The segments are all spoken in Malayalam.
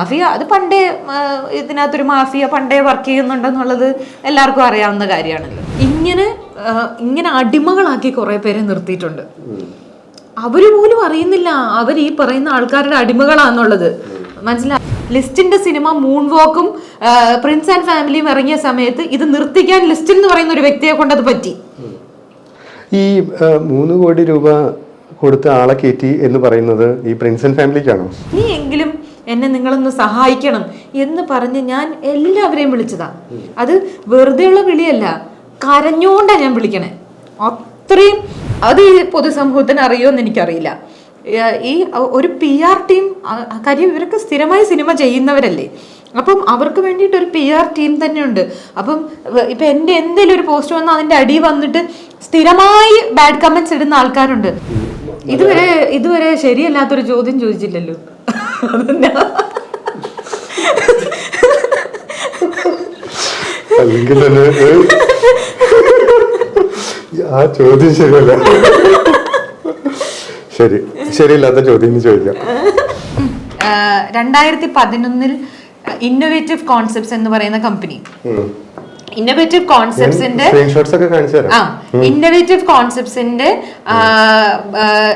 മാഫിയ അത് പണ്ടേ ഇതിനകത്തൊരു മാഫിയ പണ്ടേ വർക്ക് ചെയ്യുന്നുണ്ടെന്നുള്ളത് എല്ലാവർക്കും അറിയാവുന്ന കാര്യമാണല്ലോ. ഇങ്ങനെ അടിമകളാക്കി കുറെ പേരെ നിർത്തിയിട്ടുണ്ട്. അവര് പോലും അറിയുന്നില്ല അവർ ഈ പറയുന്ന ആൾക്കാരുടെ അടിമകളാന്നുള്ളത്. മനസ്സിലായി. ലിസ്റ്റിന്റെ സിനിമ മൂൺ വോക്കും പ്രിൻസ് ആൻഡ് ഫാമിലിയും ഇറങ്ങിയ സമയത്ത് ഇത് നിർത്തിക്കാൻ ലിസ്റ്റിൻ എന്ന് പറയുന്ന ഒരു വ്യക്തിയെ കൊണ്ട് അത് പറ്റി. ഈ 3 കോടി രൂപ കൊടുത്ത ആളെ കയറ്റി എന്ന് പറയുന്നത് ഈ പ്രിൻസ് ആൻഡ് ഫാമിലിക്കാണോ? നീ എങ്കിലും എന്നെ നിങ്ങളൊന്ന് സഹായിക്കണം എന്ന് പറഞ്ഞ് ഞാൻ എല്ലാവരെയും വിളിച്ചതാ. അത് വെറുതെയുള്ള വിളിയല്ല, കരഞ്ഞോണ്ടാ ഞാൻ വിളിക്കണേ. അത്രയും അത് ഈ പൊതുസമൂഹത്തിന് അറിയുമെന്ന് എനിക്കറിയില്ല. ഈ ഒരു PR ടീം കാര്യം ഇവരൊക്കെ സ്ഥിരമായി സിനിമ ചെയ്യുന്നവരല്ലേ, അപ്പം അവർക്ക് വേണ്ടിയിട്ട് ഒരു PR ടീം തന്നെയുണ്ട്. അപ്പം ഇപ്പം എൻ്റെ എന്തെങ്കിലും ഒരു പോസ്റ്റ് വന്നാൽ അതിൻ്റെ അടി വന്നിട്ട് സ്ഥിരമായി ബാഡ് കമന്റ്സ് ഇടുന്ന ആൾക്കാരുണ്ട്. ഇതുവരെ ശരിയല്ലാത്തൊരു ചോദ്യം ചോദിച്ചില്ലല്ലോ. ആ ചോദ്യം ശരിയല്ല. ശരിയില്ലാത്ത ചോദ്യം ചോദിക്കാം. 2011 ഇന്നോവേറ്റീവ് കോൺസെപ്റ്റ്സ് എന്ന് പറയുന്ന കമ്പനി, ഇന്നോവേറ്റീവ് കോൺസെപ്റ്റ്സിന്റെ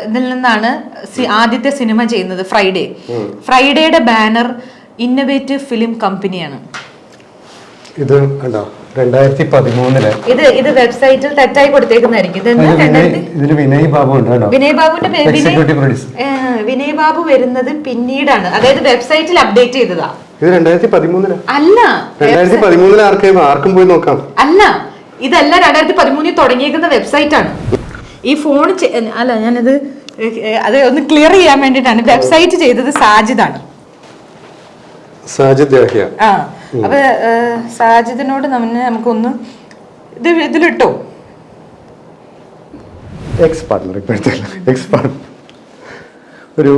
ഇതിൽ നിന്നാണ് ആദ്യത്തെ സിനിമ ചെയ്യുന്നത്. ഫ്രൈഡേയുടെ ബാനർ ഇന്നോവേറ്റീവ് ഫിലിം കമ്പനിയാണ്. ഇത് 2013 ഇത് വെബ്സൈറ്റിൽ തെറ്റായി കൊടുത്തേക്കുന്നതായിരിക്കും. വിനയ് ബാബു വരുന്നത് പിന്നീടാണ്, അതായത് വെബ്സൈറ്റിൽ അപ്ഡേറ്റ് ചെയ്തതാ. ഇത് 2013 അല്ല, 2013 ആർക്കും പോയി നോക്കാം. അല്ല, ഇതല്ല 2013 തുടങ്ങിയേക്കുന്ന വെബ്സൈറ്റ് ആണ്. ഈ ഫോൺ അല്ല, ഞാനത് അത് ഒന്ന് ക്ലിയർ ചെയ്യാൻ വേണ്ടിട്ടാണ്. വെബ്സൈറ്റ് ചെയ്തത് സാജിദാണ്. അപ്പൊ സാജിദിനോട് നമുക്കൊന്ന് ഇതിലിട്ടോ. ഒരു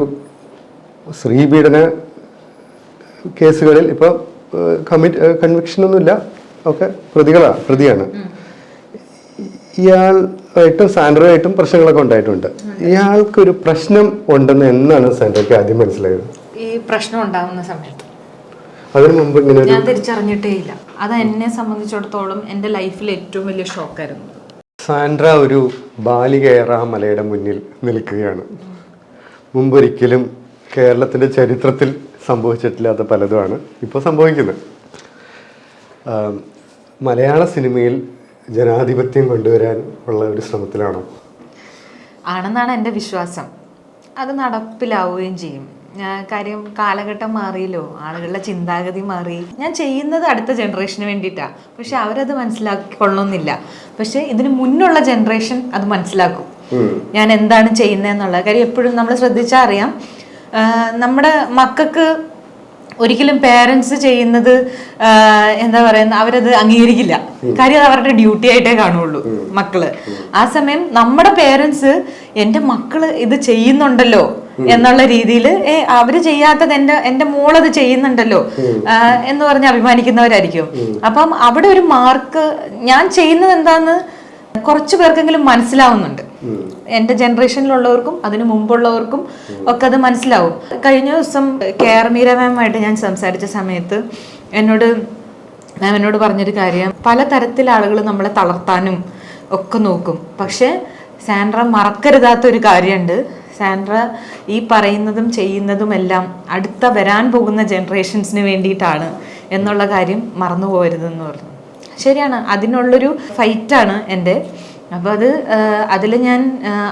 സ്ത്രീപീഡന കേസുകളിൽ ഇപ്പൊ കൺവിക്ഷനൊന്നുമില്ല, ഒക്കെ പ്രതിയാണ്. ഇയാളായിട്ടും സാൻഡ്രയായിട്ടും പ്രശ്നങ്ങളൊക്കെ ഉണ്ടായിട്ടുണ്ട്. ഇയാൾക്കൊരു പ്രശ്നം ഉണ്ടെന്ന് എന്നാണ് സാൻഡ്രയ്ക്ക് ആദ്യം മനസ്സിലായത്? ഈ പ്രശ്നം ഉണ്ടാവുന്ന സമയത്ത്. അതിനു മുമ്പ് ഞാൻ തിരിച്ചറിഞ്ഞിട്ടേ ഇല്ല. അത് എന്നെ സംബന്ധിച്ചിടത്തോളം എൻ്റെ ലൈഫിൽ ഏറ്റവും വലിയ ഷോക്കായിരുന്നു. സാൻഡ്ര ഒരു ബാലികേറ മലയുടെ മുന്നിൽ നിൽക്കുകയാണ്. മുമ്പൊരിക്കലും കേരളത്തിൻ്റെ ചരിത്രത്തിൽ സംഭവിച്ചിട്ടില്ലാത്ത പലതുമാണ് ഇപ്പോൾ സംഭവിക്കുന്നത്. മലയാള സിനിമയിൽ ജനാധിപത്യം കൊണ്ടുവരാൻ ഉള്ള ഒരു ശ്രമത്തിലാണോ? ആണെന്നാണ് എൻ്റെ വിശ്വാസം. അത് നടപ്പിലാവുകയും ചെയ്യും. കാര്യം കാലഘട്ടം മാറിയല്ലോ, ആളുകളുടെ ചിന്താഗതി മാറി. ഞാൻ ചെയ്യുന്നത് അടുത്ത ജനറേഷന് വേണ്ടിയിട്ടാണ്, പക്ഷെ അവരത് മനസ്സിലാക്കിക്കൊള്ളണമെന്നില്ല. പക്ഷെ ഇതിന് മുന്നുള്ള ജനറേഷൻ അത് മനസ്സിലാക്കും ഞാൻ എന്താണ് ചെയ്യുന്നതെന്നുള്ള കാര്യം. എപ്പോഴും നമ്മൾ ശ്രദ്ധിച്ചാൽ അറിയാം, നമ്മുടെ മക്കൾക്ക് ഒരിക്കലും പേരൻസ് ചെയ്യുന്നത് എന്താ പറയുന്ന അവരത് അംഗീകരിക്കില്ല. കാര്യം അത് അവരുടെ ഡ്യൂട്ടി ആയിട്ടേ കാണുള്ളൂ മക്കള്. ആ സമയം നമ്മുടെ പേരൻസ് എൻ്റെ മക്കള് ഇത് ചെയ്യുന്നുണ്ടല്ലോ എന്നുള്ള രീതിയിൽ അവര് ചെയ്യാത്തത് എൻ്റെ മോളത് ചെയ്യുന്നുണ്ടല്ലോ എന്ന് പറഞ്ഞ് അഭിമാനിക്കുന്നവരായിരിക്കും. അപ്പം അവിടെ ഒരു മാർക്ക് ഞാൻ ചെയ്യുന്നത് എന്താന്ന് കുറച്ചു പേർക്കെങ്കിലും മനസ്സിലാവുന്നുണ്ട്. എൻ്റെ ജനറേഷനിലുള്ളവർക്കും അതിനു മുമ്പുള്ളവർക്കും ഒക്കെ അത് മനസ്സിലാവും. കഴിഞ്ഞ ദിവസം KR മീര മാമുമായിട്ട് ഞാൻ സംസാരിച്ച സമയത്ത് മാം എന്നോട് പറഞ്ഞൊരു കാര്യം, പല തരത്തിൽ ആളുകൾ നമ്മളെ തളർത്താനും ഒക്കെ നോക്കും. പക്ഷെ സാൻഡ്ര മറക്കരുതാത്തൊരു കാര്യമുണ്ട്. സാൻഡ്ര ഈ പറയുന്നതും ചെയ്യുന്നതും എല്ലാം അടുത്ത വരാൻ പോകുന്ന ജനറേഷൻസിന് വേണ്ടിയിട്ടാണ് എന്നുള്ള കാര്യം മറന്നു പോകരുതെന്ന് പറഞ്ഞു. ശരിയാണ്, അതിനുള്ളൊരു ഫൈറ്റാണ് എൻ്റെ. അപ്പോൾ അതിൽ ഞാൻ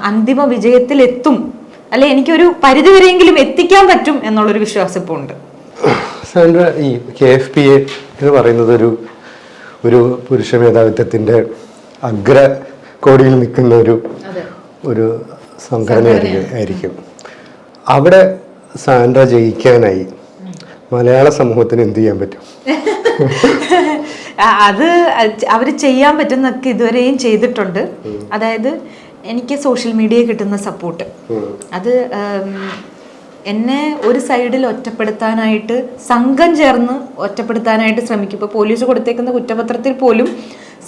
അന്തിമ വിജയത്തിലെത്തും, അല്ലെ എനിക്കൊരു പരിധിവരെയെങ്കിലും എത്തിക്കാൻ പറ്റും എന്നുള്ളൊരു വിശ്വാസം ഇപ്പോൾ ഉണ്ട്. സാൻഡ്ര, ഈ KFPA എന്ന് പറയുന്നത് ഒരു പുരുഷ മേധാവിത്വത്തിൻ്റെ അഗ്രകോടിയിൽ നിൽക്കുന്ന ഒരു സംഘടനയായിരിക്കും. അവിടെ സാൻഡ്ര ജയിക്കാനായി മലയാള സമൂഹത്തിന് എന്ത് ചെയ്യാൻ പറ്റും? അത് അവർ ചെയ്യാൻ പറ്റുന്നൊക്കെ ഇതുവരെയും ചെയ്തിട്ടുണ്ട്. അതായത് എനിക്ക് സോഷ്യൽ മീഡിയയിൽ കിട്ടുന്ന സപ്പോർട്ട്, അത് എന്നെ ഒരു സൈഡിൽ ഒറ്റപ്പെടുത്താനായിട്ട് സംഘം ചേർന്ന് ഒറ്റപ്പെടുത്താനായിട്ട് ശ്രമിക്കും. ഇപ്പോൾ പോലീസ് കൊടുത്തേക്കുന്ന കുറ്റപത്രത്തിൽ പോലും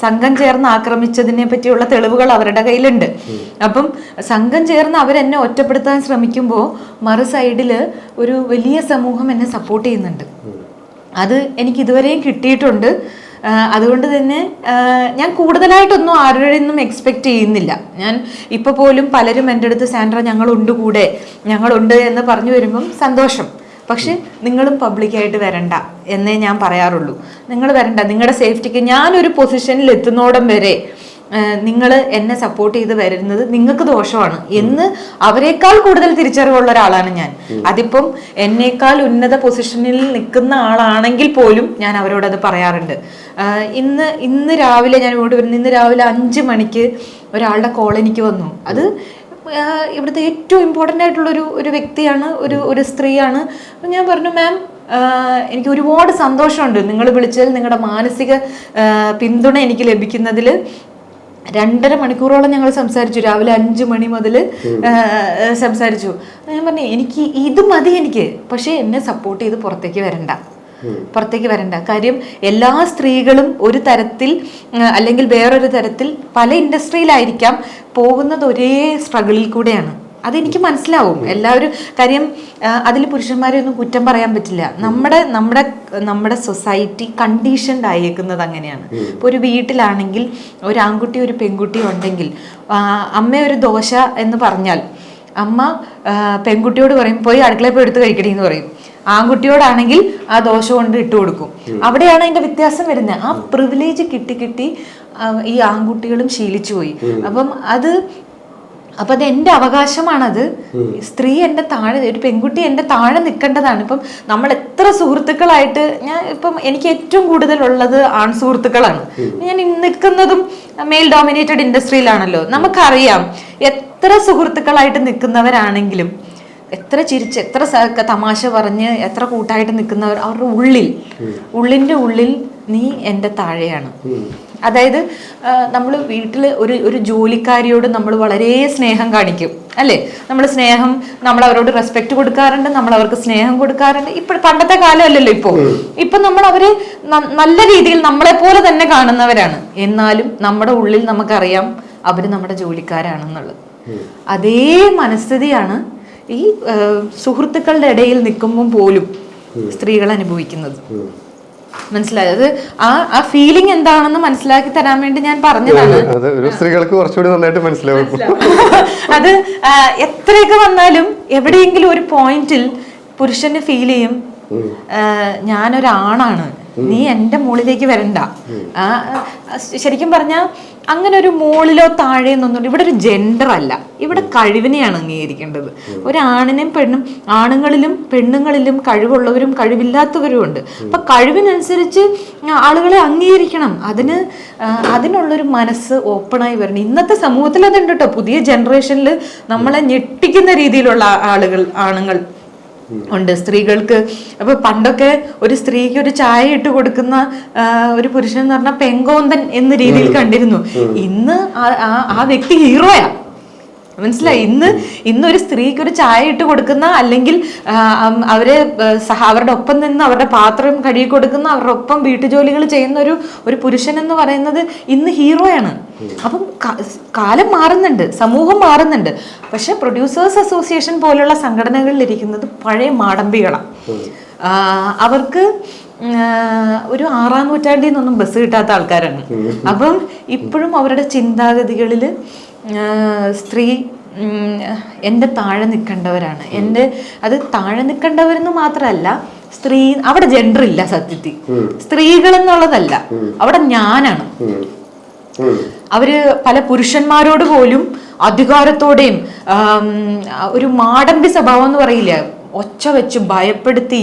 സംഘം ചേർന്ന് ആക്രമിച്ചതിനെ പറ്റിയുള്ള തെളിവുകൾ അവരുടെ കയ്യിലുണ്ട്. അപ്പം സംഘം ചേർന്ന് അവരെന്നെ ഒറ്റപ്പെടുത്താൻ ശ്രമിക്കുമ്പോൾ മറു സൈഡില് ഒരു വലിയ സമൂഹം എന്നെ സപ്പോർട്ട് ചെയ്യുന്നുണ്ട്. അത് എനിക്ക് ഇതുവരെയും കിട്ടിയിട്ടുണ്ട്. അതുകൊണ്ട് തന്നെ ഞാൻ കൂടുതലായിട്ടൊന്നും ആരുടെ നിന്നും എക്സ്പെക്റ്റ് ചെയ്യുന്നില്ല. ഞാൻ ഇപ്പോൾ പോലും പലരും എൻ്റെ അടുത്ത് സാൻഡ്ര ഞങ്ങളുണ്ട് എന്ന് പറഞ്ഞു വരുമ്പം സന്തോഷം. പക്ഷെ നിങ്ങളും പബ്ലിക്കായിട്ട് വരണ്ട എന്നേ ഞാൻ പറയാറുള്ളൂ. നിങ്ങൾ വരണ്ട, നിങ്ങളുടെ സേഫ്റ്റിക്ക്. ഞാനൊരു പൊസിഷനിൽ എത്തുന്നോടം വരെ നിങ്ങൾ എന്നെ സപ്പോർട്ട് ചെയ്ത് വരുന്നത് നിങ്ങൾക്ക് ദോഷമാണ് എന്ന് അവരെക്കാൾ കൂടുതൽ തിരിച്ചറിവുള്ള ഒരാളാണ് ഞാൻ. അതിപ്പം എന്നേക്കാൾ ഉന്നത പൊസിഷനിൽ നിൽക്കുന്ന ആളാണെങ്കിൽ പോലും ഞാൻ അവരോട് അത് പറയാറുണ്ട്. ഇന്ന് രാവിലെ ഞാൻ ഇങ്ങോട്ട് വരുന്നത്, ഇന്ന് രാവിലെ 5 മണിക്ക് ഒരാളുടെ കോൾ എനിക്ക് വന്നു. അത് ഇവിടുത്തെ ഏറ്റവും ഇമ്പോർട്ടൻ്റ് ആയിട്ടുള്ള ഒരു വ്യക്തിയാണ്, ഒരു സ്ത്രീയാണ്. അപ്പം ഞാൻ പറഞ്ഞു, മാം എനിക്ക് ഒരുപാട് സന്തോഷമുണ്ട് നിങ്ങൾ വിളിച്ചതിൽ, നിങ്ങളുടെ മാനസിക പിന്തുണ എനിക്ക് ലഭിക്കുന്നതിൽ. 2.5 മണിക്കൂറോളം ഞങ്ങൾ സംസാരിച്ചു. രാവിലെ 5 മണി മുതൽ സംസാരിച്ചു. ഞാൻ പറഞ്ഞു, എനിക്ക് ഇത് മതി എനിക്ക്. പക്ഷേ എന്നെ സപ്പോർട്ട് ചെയ്ത് പുറത്തേക്ക് വരണ്ട. കാര്യം എല്ലാ സ്ത്രീകളും ഒരു തരത്തിൽ അല്ലെങ്കിൽ വേറൊരു തരത്തിൽ പല ഇൻഡസ്ട്രിയിലായിരിക്കാം പോകുന്നത്, ഒരേ സ്ട്രഗിളിൽ കൂടെയാണ്. അതെനിക്ക് മനസ്സിലാവും. എല്ലാവരും കാര്യം അതിൽ പുരുഷന്മാരെ ഒന്നും കുറ്റം പറയാൻ പറ്റില്ല. നമ്മുടെ സൊസൈറ്റി കണ്ടീഷൻഡ് ആയേക്കുന്നത് അങ്ങനെയാണ്. ഇപ്പോൾ ഒരു വീട്ടിലാണെങ്കിൽ ഒരു ആൺകുട്ടി ഒരു പെൺകുട്ടി ഉണ്ടെങ്കിൽ, അമ്മ ഒരു ദോശ എന്ന് പറഞ്ഞാൽ അമ്മ പെൺകുട്ടിയോട് പറയും പോയി അടുക്കളയിൽ പോയി എടുത്ത് കഴിക്കടി എന്ന് പറയും. ആൺകുട്ടിയോടാണെങ്കിൽ ആ ദോശ കൊണ്ട് ഇട്ട് കൊടുക്കും. അവിടെയാണ് അതിന്റെ വ്യത്യാസം വരുന്നത്. ആ പ്രിവിലേജ് കിട്ടി ഈ ആൺകുട്ടികളും ശീലിച്ചു പോയി. അപ്പം അത് എൻ്റെ അവകാശമാണത്. സ്ത്രീ എൻ്റെ താഴെ, ഒരു പെൺകുട്ടി എൻ്റെ താഴെ നിൽക്കേണ്ടതാണ്. ഇപ്പം നമ്മൾ എത്ര സുഹൃത്തുക്കളായിട്ട്, എനിക്ക് ഏറ്റവും കൂടുതലുള്ളത് ആൺ സുഹൃത്തുക്കളാണ്. ഞാൻ നിൽക്കുന്നതും മെയിൽ ഡോമിനേറ്റഡ് ഇൻഡസ്ട്രിയിലാണല്ലോ. നമുക്കറിയാം എത്ര സുഹൃത്തുക്കളായിട്ട് നിൽക്കുന്നവരാണെങ്കിലും, എത്ര ചിരിച്ച്, എത്ര തമാശ പറഞ്ഞ്, എത്ര കൂട്ടായിട്ട് നിൽക്കുന്നവർ, അവരുടെ ഉള്ളിൻ്റെ ഉള്ളിൽ നീ എൻ്റെ താഴെയാണ്. അതായത് നമ്മൾ വീട്ടിൽ ഒരു ജോലിക്കാരിയോട് നമ്മൾ വളരെ സ്നേഹം കാണിക്കും അല്ലേ? നമ്മൾ അവരോട് റെസ്പെക്ട് കൊടുക്കാറുണ്ട്, നമ്മൾ അവർക്ക് സ്നേഹം കൊടുക്കാറുണ്ട്. പണ്ടത്തെ കാലമല്ലല്ലോ ഇപ്പൊ നമ്മൾ അവരെ നല്ല രീതിയിൽ നമ്മളെ പോലെ തന്നെ കാണുന്നവരാണ്. എന്നാലും നമ്മുടെ ഉള്ളിൽ നമുക്കറിയാം അവര് നമ്മുടെ ജോലിക്കാരാണെന്നുള്ളത്. അതേ മനസ്ഥിതിയാണ് ഈ സുഹൃത്തുക്കളുടെ ഇടയിൽ നിൽക്കുമ്പോൾ പോലും സ്ത്രീകൾ അനുഭവിക്കുന്നത്. മനസ്സിലായത്? ആ ഫീലിംഗ് എന്താണെന്ന് മനസ്സിലാക്കി തരാൻ വേണ്ടി ഞാൻ പറഞ്ഞതാണ്. സ്ത്രീകൾക്ക് കുറച്ചുകൂടി നന്നായിട്ട് മനസ്സിലാവും. അത് എത്രയൊക്കെ വന്നാലും എവിടെയെങ്കിലും ഒരു പോയിന്റിൽ പുരുഷന് ഫീൽ ചെയ്യും, ഞാനൊരാണാണ്, നീ എൻ്റെ മുകളിലേക്ക് വരണ്ട. ശരിക്കും പറഞ്ഞാൽ അങ്ങനെ ഒരു മുകളിലോ താഴെയെന്നൊന്നും ഇവിടെ ഒരു ജെൻഡർ അല്ല, ഇവിടെ കഴിവിനെയാണ് അംഗീകരിക്കേണ്ടത്. ഒരാണിനും പെണ്ണും, ആണുങ്ങളിലും പെണ്ണുങ്ങളിലും കഴിവുള്ളവരും കഴിവില്ലാത്തവരും ഉണ്ട്. അപ്പൊ കഴിവിനനുസരിച്ച് ആളുകളെ അംഗീകരിക്കണം. അതിനുള്ളൊരു മനസ്സ് ഓപ്പണായി വരണം. ഇന്നത്തെ സമൂഹത്തിൽ അതുണ്ട് കേട്ടോ. പുതിയ ജനറേഷനിൽ നമ്മളെ ഞെട്ടിക്കുന്ന രീതിയിലുള്ള ആണുങ്ങൾ ഉണ്ട് സ്ത്രീകൾക്ക്. അപ്പൊ പണ്ടൊക്കെ ഒരു സ്ത്രീക്ക് ഒരു ചായ ഇട്ട് കൊടുക്കുന്ന ഒരു പുരുഷൻ എന്ന് പറഞ്ഞാൽ പെങ്കോന്തൻ എന്ന രീതിയിൽ കണ്ടിരുന്നു. ഇന്ന് ആ വ്യക്തി ഹീറോയാ. മനസ്സിലായി? ഇന്നൊരു സ്ത്രീക്ക് ഒരു ചായ ഇട്ട് കൊടുക്കുന്ന, അല്ലെങ്കിൽ അവരുടെ ഒപ്പം നിന്ന് അവരുടെ പാത്രം കഴുകി കൊടുക്കുന്ന, അവരുടെ ഒപ്പം വീട്ടുജോലികൾ ചെയ്യുന്ന ഒരു പുരുഷൻ എന്ന് പറയുന്നത് ഇന്ന് ഹീറോയാണ്. അപ്പം കാലം മാറുന്നുണ്ട്, സമൂഹം മാറുന്നുണ്ട്. പക്ഷെ പ്രൊഡ്യൂസേഴ്സ് അസോസിയേഷൻ പോലുള്ള സംഘടനകളിൽ ഇരിക്കുന്നത് പഴയ മാടമ്പികളാണ്. അവർക്ക് ഒരു 6-ാം നൂറ്റാണ്ടിൽ നിന്നൊന്നും ബസ് കിട്ടാത്ത ആൾക്കാരാണ്. അപ്പം ഇപ്പോഴും അവരുടെ ചിന്താഗതികളിൽ സ്ത്രീ എൻ്റെ താഴെ നിൽക്കേണ്ടവരാണ്. അത് താഴെ നിൽക്കേണ്ടവരെന്ന് മാത്രമല്ല, സ്ത്രീ അവിടെ ജെൻഡർ ഇല്ല. സത്യത്തിൽ സ്ത്രീകൾ എന്നുള്ളതല്ല, അവിടെ ഞാനാണ്. അവര് പല പുരുഷന്മാരോട് പോലും അധികാരത്തോടെയും ഒരു മാടമ്പി സ്വഭാവം എന്ന് പറയില്ല, ഒച്ച വെച്ച് ഭയപ്പെടുത്തി,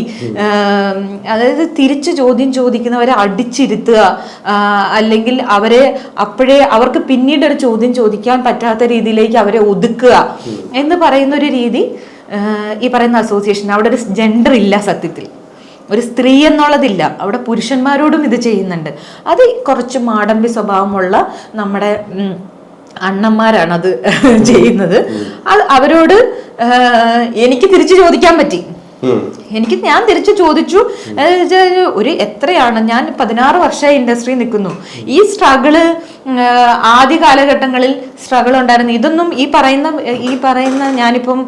അതായത് തിരിച്ച് ചോദ്യം ചോദിക്കുന്നവരെ അടിച്ചിരുത്തുക, അല്ലെങ്കിൽ അവർക്ക് പിന്നീട് ഒരു ചോദ്യം ചോദിക്കാൻ പറ്റാത്ത രീതിയിലേക്ക് അവരെ ഒതുക്കുക എന്ന് പറയുന്ന ഒരു രീതി ഈ പറയുന്ന അസോസിയേഷൻ. അവിടെ ഒരു ജെൻഡർ ഇല്ല സത്യത്തിൽ, ഒരു സ്ത്രീ എന്നുള്ളതില്ല. അവിടെ പുരുഷന്മാരോടും ഇത് ചെയ്യുന്നുണ്ട്. അത് കുറച്ച് മാടമ്പി സ്വഭാവമുള്ള നമ്മുടെ അണ്ണന്മാരാണ് അത് ചെയ്യുന്നത്. അവരോട് എനിക്ക് തിരിച്ചു ചോദിക്കാൻ പറ്റി. ഞാൻ തിരിച്ചു ചോദിച്ചു, ഒരു എത്രയാണ്, ഞാൻ 16 വർഷമായി ഇൻഡസ്ട്രിയിൽ നിൽക്കുന്നു, ഈ സ്ട്രഗിള് ആദ്യ കാലഘട്ടങ്ങളിൽ സ്ട്രഗിൾ ഉണ്ടായിരുന്നു. ഇതൊന്നും ഈ പറയുന്ന ഞാനിപ്പം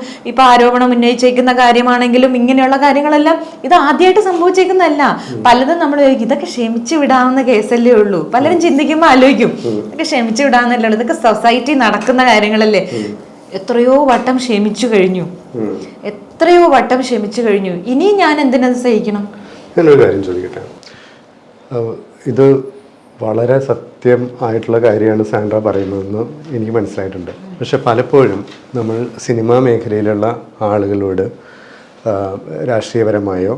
ആരോപണം ഉന്നയിച്ചേക്കുന്ന കാര്യമാണെങ്കിലും ഇങ്ങനെയുള്ള കാര്യങ്ങളെല്ലാം ഇത് ആദ്യമായിട്ട് സംഭവിച്ചേക്കുന്നതല്ല. പലതും നമ്മൾ ഇതൊക്കെ ക്ഷമിച്ചു വിടാവുന്ന കേസല്ലേ ഉള്ളൂ. പലരും ചിന്തിക്കുമ്പോൾ ആലോചിക്കും ഇതൊക്കെ ക്ഷമിച്ചു വിടാവുന്നല്ലേ ഉള്ളൂ, ഇതൊക്കെ സൊസൈറ്റി നടക്കുന്ന കാര്യങ്ങളല്ലേ. എത്രയോ വട്ടം ക്ഷമിച്ചു കഴിഞ്ഞു, എത്രയോ വട്ടം ക്ഷമിച്ചു കഴിഞ്ഞു. ഇനി ഞാൻ എന്തിനത് സഹിക്കണം? എന്നൊരു കാര്യം ചോദിക്കട്ടെ, ഇത് വളരെ സത്യം ആയിട്ടുള്ള കാര്യമാണ് സാൻഡ്ര പറയുന്നതെന്ന് എനിക്ക് മനസ്സിലായിട്ടുണ്ട്. പക്ഷെ പലപ്പോഴും നമ്മൾ സിനിമാ മേഖലയിലുള്ള ആളുകളോട് രാഷ്ട്രീയപരമായോ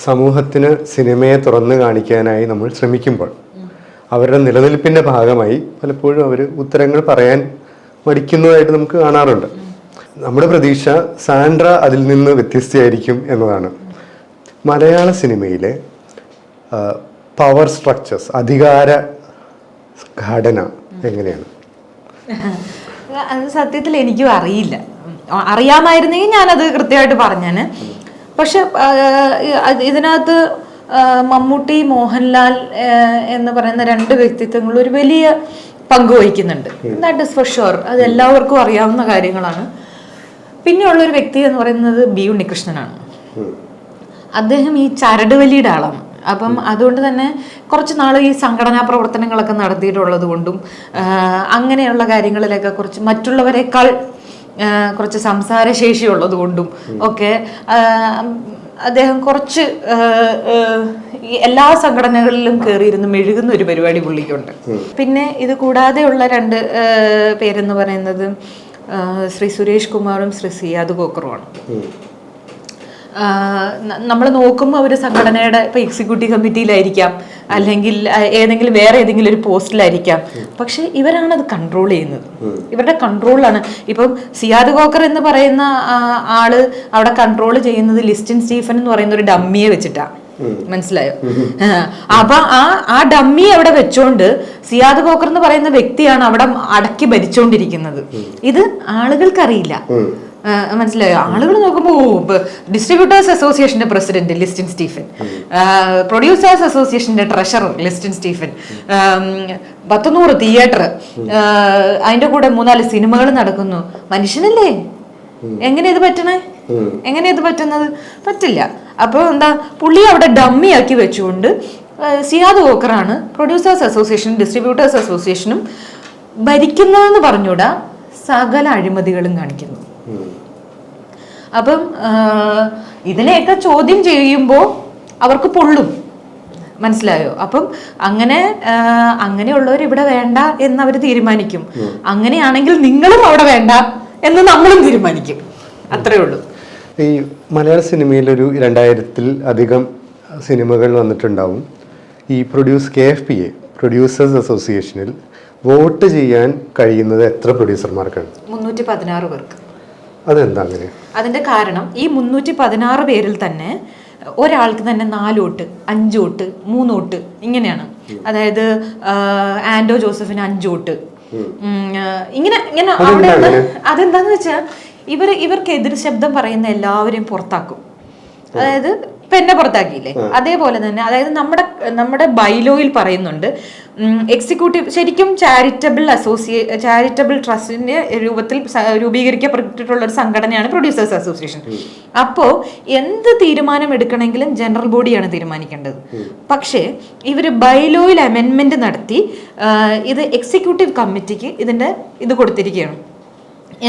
സമൂഹത്തിന് സിനിമയെ തുറന്നു കാണിക്കാനായി നമ്മൾ ശ്രമിക്കുമ്പോൾ അവരുടെ നിലനിൽപ്പിൻ്റെ ഭാഗമായി പലപ്പോഴും അവർ ഉത്തരങ്ങൾ പറയാൻ മടിക്കുന്നതായിട്ട് നമുക്ക് കാണാറുണ്ട്. നമ്മുടെ പ്രതീക്ഷ സാൻഡ്ര അതിൽ നിന്ന് വ്യത്യസ്തയായിരിക്കും എന്നതാണ്. മലയാള സിനിമയിലെ പവർ സ്ട്രക്ചേഴ്സ്, അധികാര ഘടന എങ്ങനെയാണ്? അത് സത്യത്തിൽ എനിക്കും അറിയില്ല. അറിയാമായിരുന്നെങ്കിൽ ഞാനത് കൃത്യമായിട്ട് പറഞ്ഞേനെ. പക്ഷെ ഇതിനകത്ത് മമ്മൂട്ടി, മോഹൻലാൽ എന്ന് പറയുന്ന 2 വ്യക്തിത്വങ്ങൾ ഒരു വലിയ പങ്ക് വഹിക്കുന്നുണ്ട്. That is for sure. അത് എല്ലാവർക്കും അറിയാവുന്ന കാര്യങ്ങളാണ്. പിന്നെയുള്ളൊരു വ്യക്തി എന്ന് പറയുന്നത് ബി ഉണ്ണികൃഷ്ണനാണ്. അദ്ദേഹം ഈ ചരടുവലിയുടെ ആളാണ്. അപ്പം അതുകൊണ്ട് തന്നെ കുറച്ച് നാൾ ഈ സംഘടനാ പ്രവർത്തനങ്ങളൊക്കെ നടത്തിയിട്ടുള്ളത് കൊണ്ടും അങ്ങനെയുള്ള കാര്യങ്ങളിലൊക്കെ കുറച്ച് മറ്റുള്ളവരെക്കാൾ കുറച്ച് സംസാരശേഷി ഉള്ളത് കൊണ്ടും ഒക്കെ അദ്ദേഹം കുറച്ച് എല്ലാ സംഘടനകളിലും കയറിയിരുന്ന് മെഴുകുന്ന ഒരു പരിപാടി പുള്ളിക്കുണ്ട്. പിന്നെ ഇത് കൂടാതെയുള്ള 2 പേരെന്ന് പറയുന്നത് ശ്രീ സുരേഷ് കുമാറും ശ്രീ സിയാദ് കോക്കറുമാണ്. നമ്മൾ നോക്കുമ്പോൾ അവർ സംഘടനയുടെ ഇപ്പൊ എക്സിക്യൂട്ടീവ് കമ്മിറ്റിയിലായിരിക്കാം, അല്ലെങ്കിൽ വേറെ ഏതെങ്കിലും ഒരു പോസ്റ്റിലായിരിക്കാം. പക്ഷെ ഇവരാണ് അത് കൺട്രോൾ ചെയ്യുന്നത്. ഇവരുടെ കൺട്രോളിലാണ്. ഇപ്പം സിയാദ് കോക്കർ എന്ന് പറയുന്ന ആള് അവിടെ കൺട്രോൾ ചെയ്യുന്നത് ലിസ്റ്റിൻ സ്റ്റീഫൻ എന്ന് പറയുന്ന ഒരു ഡമ്മിയെ വെച്ചിട്ടാ. മനസ്സിലായോ? അപ്പൊ ആ ഡമ്മി അവിടെ വെച്ചോണ്ട് സിയാദ് കോക്കർ എന്ന് പറയുന്ന വ്യക്തിയാണ് അവിടെ അടക്കി ഭരിച്ചോണ്ടിരിക്കുന്നത്. ഇത് ആളുകൾക്കറിയില്ല. മനസ്സിലായോ? ആളുകൾ നോക്കുമ്പോൾ ഡിസ്ട്രിബ്യൂട്ടേഴ്സ് അസോസിയേഷന്റെ പ്രസിഡന്റ് ലിസ്റ്റിൻ സ്റ്റീഫൻ, പ്രൊഡ്യൂസേഴ്സ് അസോസിയേഷന്റെ ട്രഷറർ ലിസ്റ്റിൻ സ്റ്റീഫൻ, 100 തിയേറ്റർ, അതിന്റെ കൂടെ 3-4 സിനിമകൾ നടക്കുന്നു. മനുഷ്യനല്ലേ? എങ്ങനെ ഇത് പറ്റണേ? എങ്ങനെ ഇത് പറ്റുന്നത്? പറ്റില്ല. അപ്പൊ എന്താ, പുള്ളി അവിടെ ഡമ്മി ആക്കി വെച്ചുകൊണ്ട് സിയാദ് കോക്കറാണ് പ്രൊഡ്യൂസേഴ്സ് അസോസിയേഷനും ഡിസ്ട്രിബ്യൂട്ടേഴ്സ് അസോസിയേഷനും ഭരിക്കുന്നതെന്ന് പറഞ്ഞൂടാ, സകല അഴിമതികളും കാണിക്കുന്നു. അപ്പം ഇതിനെയൊക്കെ ചോദ്യം ചെയ്യുമ്പോൾ അവർക്ക് പൊള്ളും. മനസ്സിലായോ? അപ്പം അങ്ങനെയുള്ളവർ ഇവിടെ വേണ്ട എന്ന് അവർ തീരുമാനിക്കും. അങ്ങനെയാണെങ്കിൽ നിങ്ങളും അവിടെ വേണ്ട എന്ന് നമ്മളും തീരുമാനിക്കും. അത്രേ ഉള്ളൂ. ഈ മലയാള സിനിമയിൽ ഒരു 2000-ൽ അധികം സിനിമകൾ വന്നിട്ടുണ്ടാവും. ഈ KFPA പ്രൊഡ്യൂസേഴ്സ് അസോസിയേഷനിൽ വോട്ട് ചെയ്യാൻ കഴിയുന്നത് എത്ര പ്രൊഡ്യൂസർമാർക്കാണ്? 316 പേർക്ക്. അതെന്താ അങ്ങനെ? അതിന്റെ കാരണം ഈ 316 പേരിൽ തന്നെ ഒരാൾക്ക് തന്നെ 4 വോട്ട്, 5 വോട്ട്, 3 വോട്ട് ഇങ്ങനെയാണ്. അതായത് ആൻഡോ ജോസഫിന് 5 വോട്ട്. ഇങ്ങനെ അവിടെ അതെന്താന്ന് വെച്ചാൽ ഇവർക്ക് എതിർ ശബ്ദം പറയുന്ന എല്ലാവരെയും പുറത്താക്കും. അതായത് എന്നെ പുറത്താക്കിയില്ലേ, അതേപോലെ തന്നെ അതായത് നമ്മുടെ ബൈലോയിൽ പറയുന്നുണ്ട് എക്സിക്യൂട്ടീവ് ശരിക്കും ചാരിറ്റബിൾ ട്രസ്റ്റിന്റെ രൂപത്തിൽ രൂപീകരിക്കപ്പെട്ടിട്ടുള്ള ഒരു സംഘടനയാണ് പ്രൊഡ്യൂസേഴ്സ് അസോസിയേഷൻ. അപ്പോ എന്ത് തീരുമാനം എടുക്കണമെങ്കിലും ജനറൽ ബോഡിയാണ് തീരുമാനിക്കേണ്ടത്. പക്ഷേ ഇവര് ബൈലോയിൽ അമെൻമെന്റ് നടത്തി ഇത് എക്സിക്യൂട്ടീവ് കമ്മിറ്റിക്ക് ഇത് കൊടുത്തിരിക്കുകയാണ്.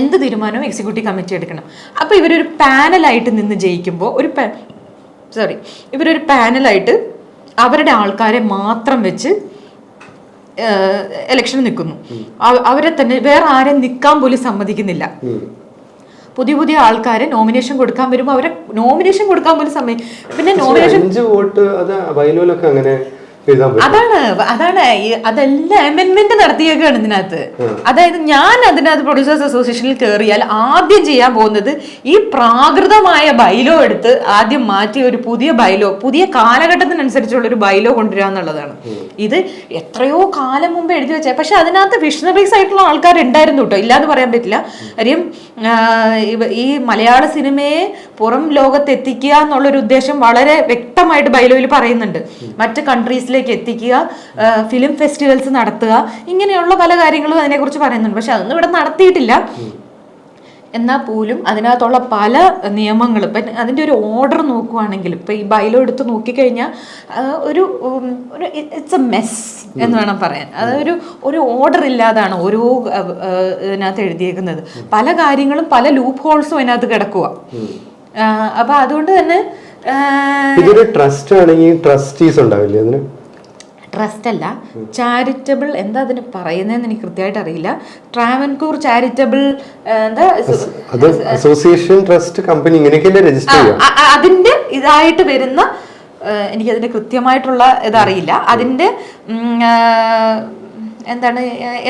എന്ത് തീരുമാനവും എക്സിക്യൂട്ടീവ് കമ്മിറ്റി എടുക്കണം. അപ്പൊ ഇവരൊരു പാനലായിട്ട് നിന്ന് ജയിക്കുമ്പോൾ ഇവരൊരു പാനലായിട്ട് അവരുടെ ആൾക്കാരെ മാത്രം വെച്ച് ഇലക്ഷന് നിൽക്കുന്നു. അവരെ തന്നെ വേറെ ആരെയും നിൽക്കാൻ പോലും സമ്മതിക്കുന്നില്ല. പുതിയ ആൾക്കാരെ നോമിനേഷൻ കൊടുക്കാൻ വരുമ്പോൾ അവരെ നോമിനേഷൻ കൊടുക്കാൻ പോലും പിന്നെ നോമിനേഷൻ 5 വോട്ട് അത് ബൈലോയിലൊക്കെ അങ്ങനെ അതാണ് അതെല്ലാം അമെന്റ്മെന്റ് നടത്തിയേക്കാണ് ഇതിനകത്ത്. അതായത് ഞാൻ അതിനകത്ത് പ്രൊഡ്യൂസേഴ്സ് അസോസിയേഷനിൽ കയറിയാൽ ആദ്യം ചെയ്യാൻ പോകുന്നത് ഈ പ്രാകൃതമായ ബൈലോ എടുത്ത് ആദ്യം മാറ്റി ഒരു പുതിയ ബൈലോ, പുതിയ കാലഘട്ടത്തിനനുസരിച്ചുള്ള ഒരു ബൈലോ കൊണ്ടുവരിക എന്നുള്ളതാണ്. ഇത് എത്രയോ കാലം മുമ്പ് എഴുതി വെച്ചാൽ, പക്ഷെ അതിനകത്ത് വിഷണറീസ് ആയിട്ടുള്ള ആൾക്കാരുണ്ടായിരുന്നു കേട്ടോ, ഇല്ലാന്ന് പറയാൻ പറ്റില്ല. കാര്യം ഈ മലയാള സിനിമയെ പുറം ലോകത്ത് എത്തിക്കുക എന്നുള്ളൊരു ഉദ്ദേശം വളരെ വ്യക്തമായിട്ട് ബൈലോയിൽ പറയുന്നുണ്ട്. മറ്റ് കൺട്രീസിലേക്ക് എത്തിക്കുക, ഫിലിം ഫെസ്റ്റിവൽസ് നടത്തുക, ഇങ്ങനെയുള്ള പല കാര്യങ്ങളും അതിനെക്കുറിച്ച് പറയുന്നുണ്ട്. പക്ഷെ അതൊന്നും ഇവിടെ നടത്തിയിട്ടില്ല. എന്നാൽ പോലും അതിനകത്തുള്ള പല നിയമങ്ങളും, ഇപ്പം അതിൻ്റെ ഒരു ഓർഡർ നോക്കുവാണെങ്കിൽ, ഇപ്പം ഈ ബൈലോ എടുത്ത് നോക്കിക്കഴിഞ്ഞാൽ ഒരു ഇറ്റ്സ് എ മെസ് എന്ന് വേണം പറയാൻ. ഒരു ഓർഡർ ഇല്ലാതാണ് ഓരോ ഇതിനകത്ത് എഴുതിയേക്കുന്നത്. പല കാര്യങ്ങളും പല ലൂപ്പ് ഹോൾസും അതിനകത്ത് കിടക്കുക. അപ്പം അതുകൊണ്ട് തന്നെ ഇതൊരു ട്രസ്റ്റ് ആണെങ്കിൽ ട്രസ്റ്റീസ് ഉണ്ടാവില്ലേ അതിന്? ട്രസ്റ്റ് അല്ല, ചാരിറ്റബിൾ, എന്താ അതിന് പറയുന്നതെന്ന് എനിക്ക് കൃത്യമായിട്ട് അറിയില്ല. ട്രാവൻകൂർ ചാരിറ്റബിൾ എന്താ അസോസിയേഷൻ ട്രസ്റ്റ് കമ്പനി ഇങ്ങനെയൊക്കെ രജിസ്റ്റർ ചെയ്യാം. അതിന്റെ ഇതായിട്ട് വരുന്ന, എനിക്കതിന്റെ കൃത്യമായിട്ടുള്ള ഇതറിയില്ല. അതിന്റെ എന്താണ്,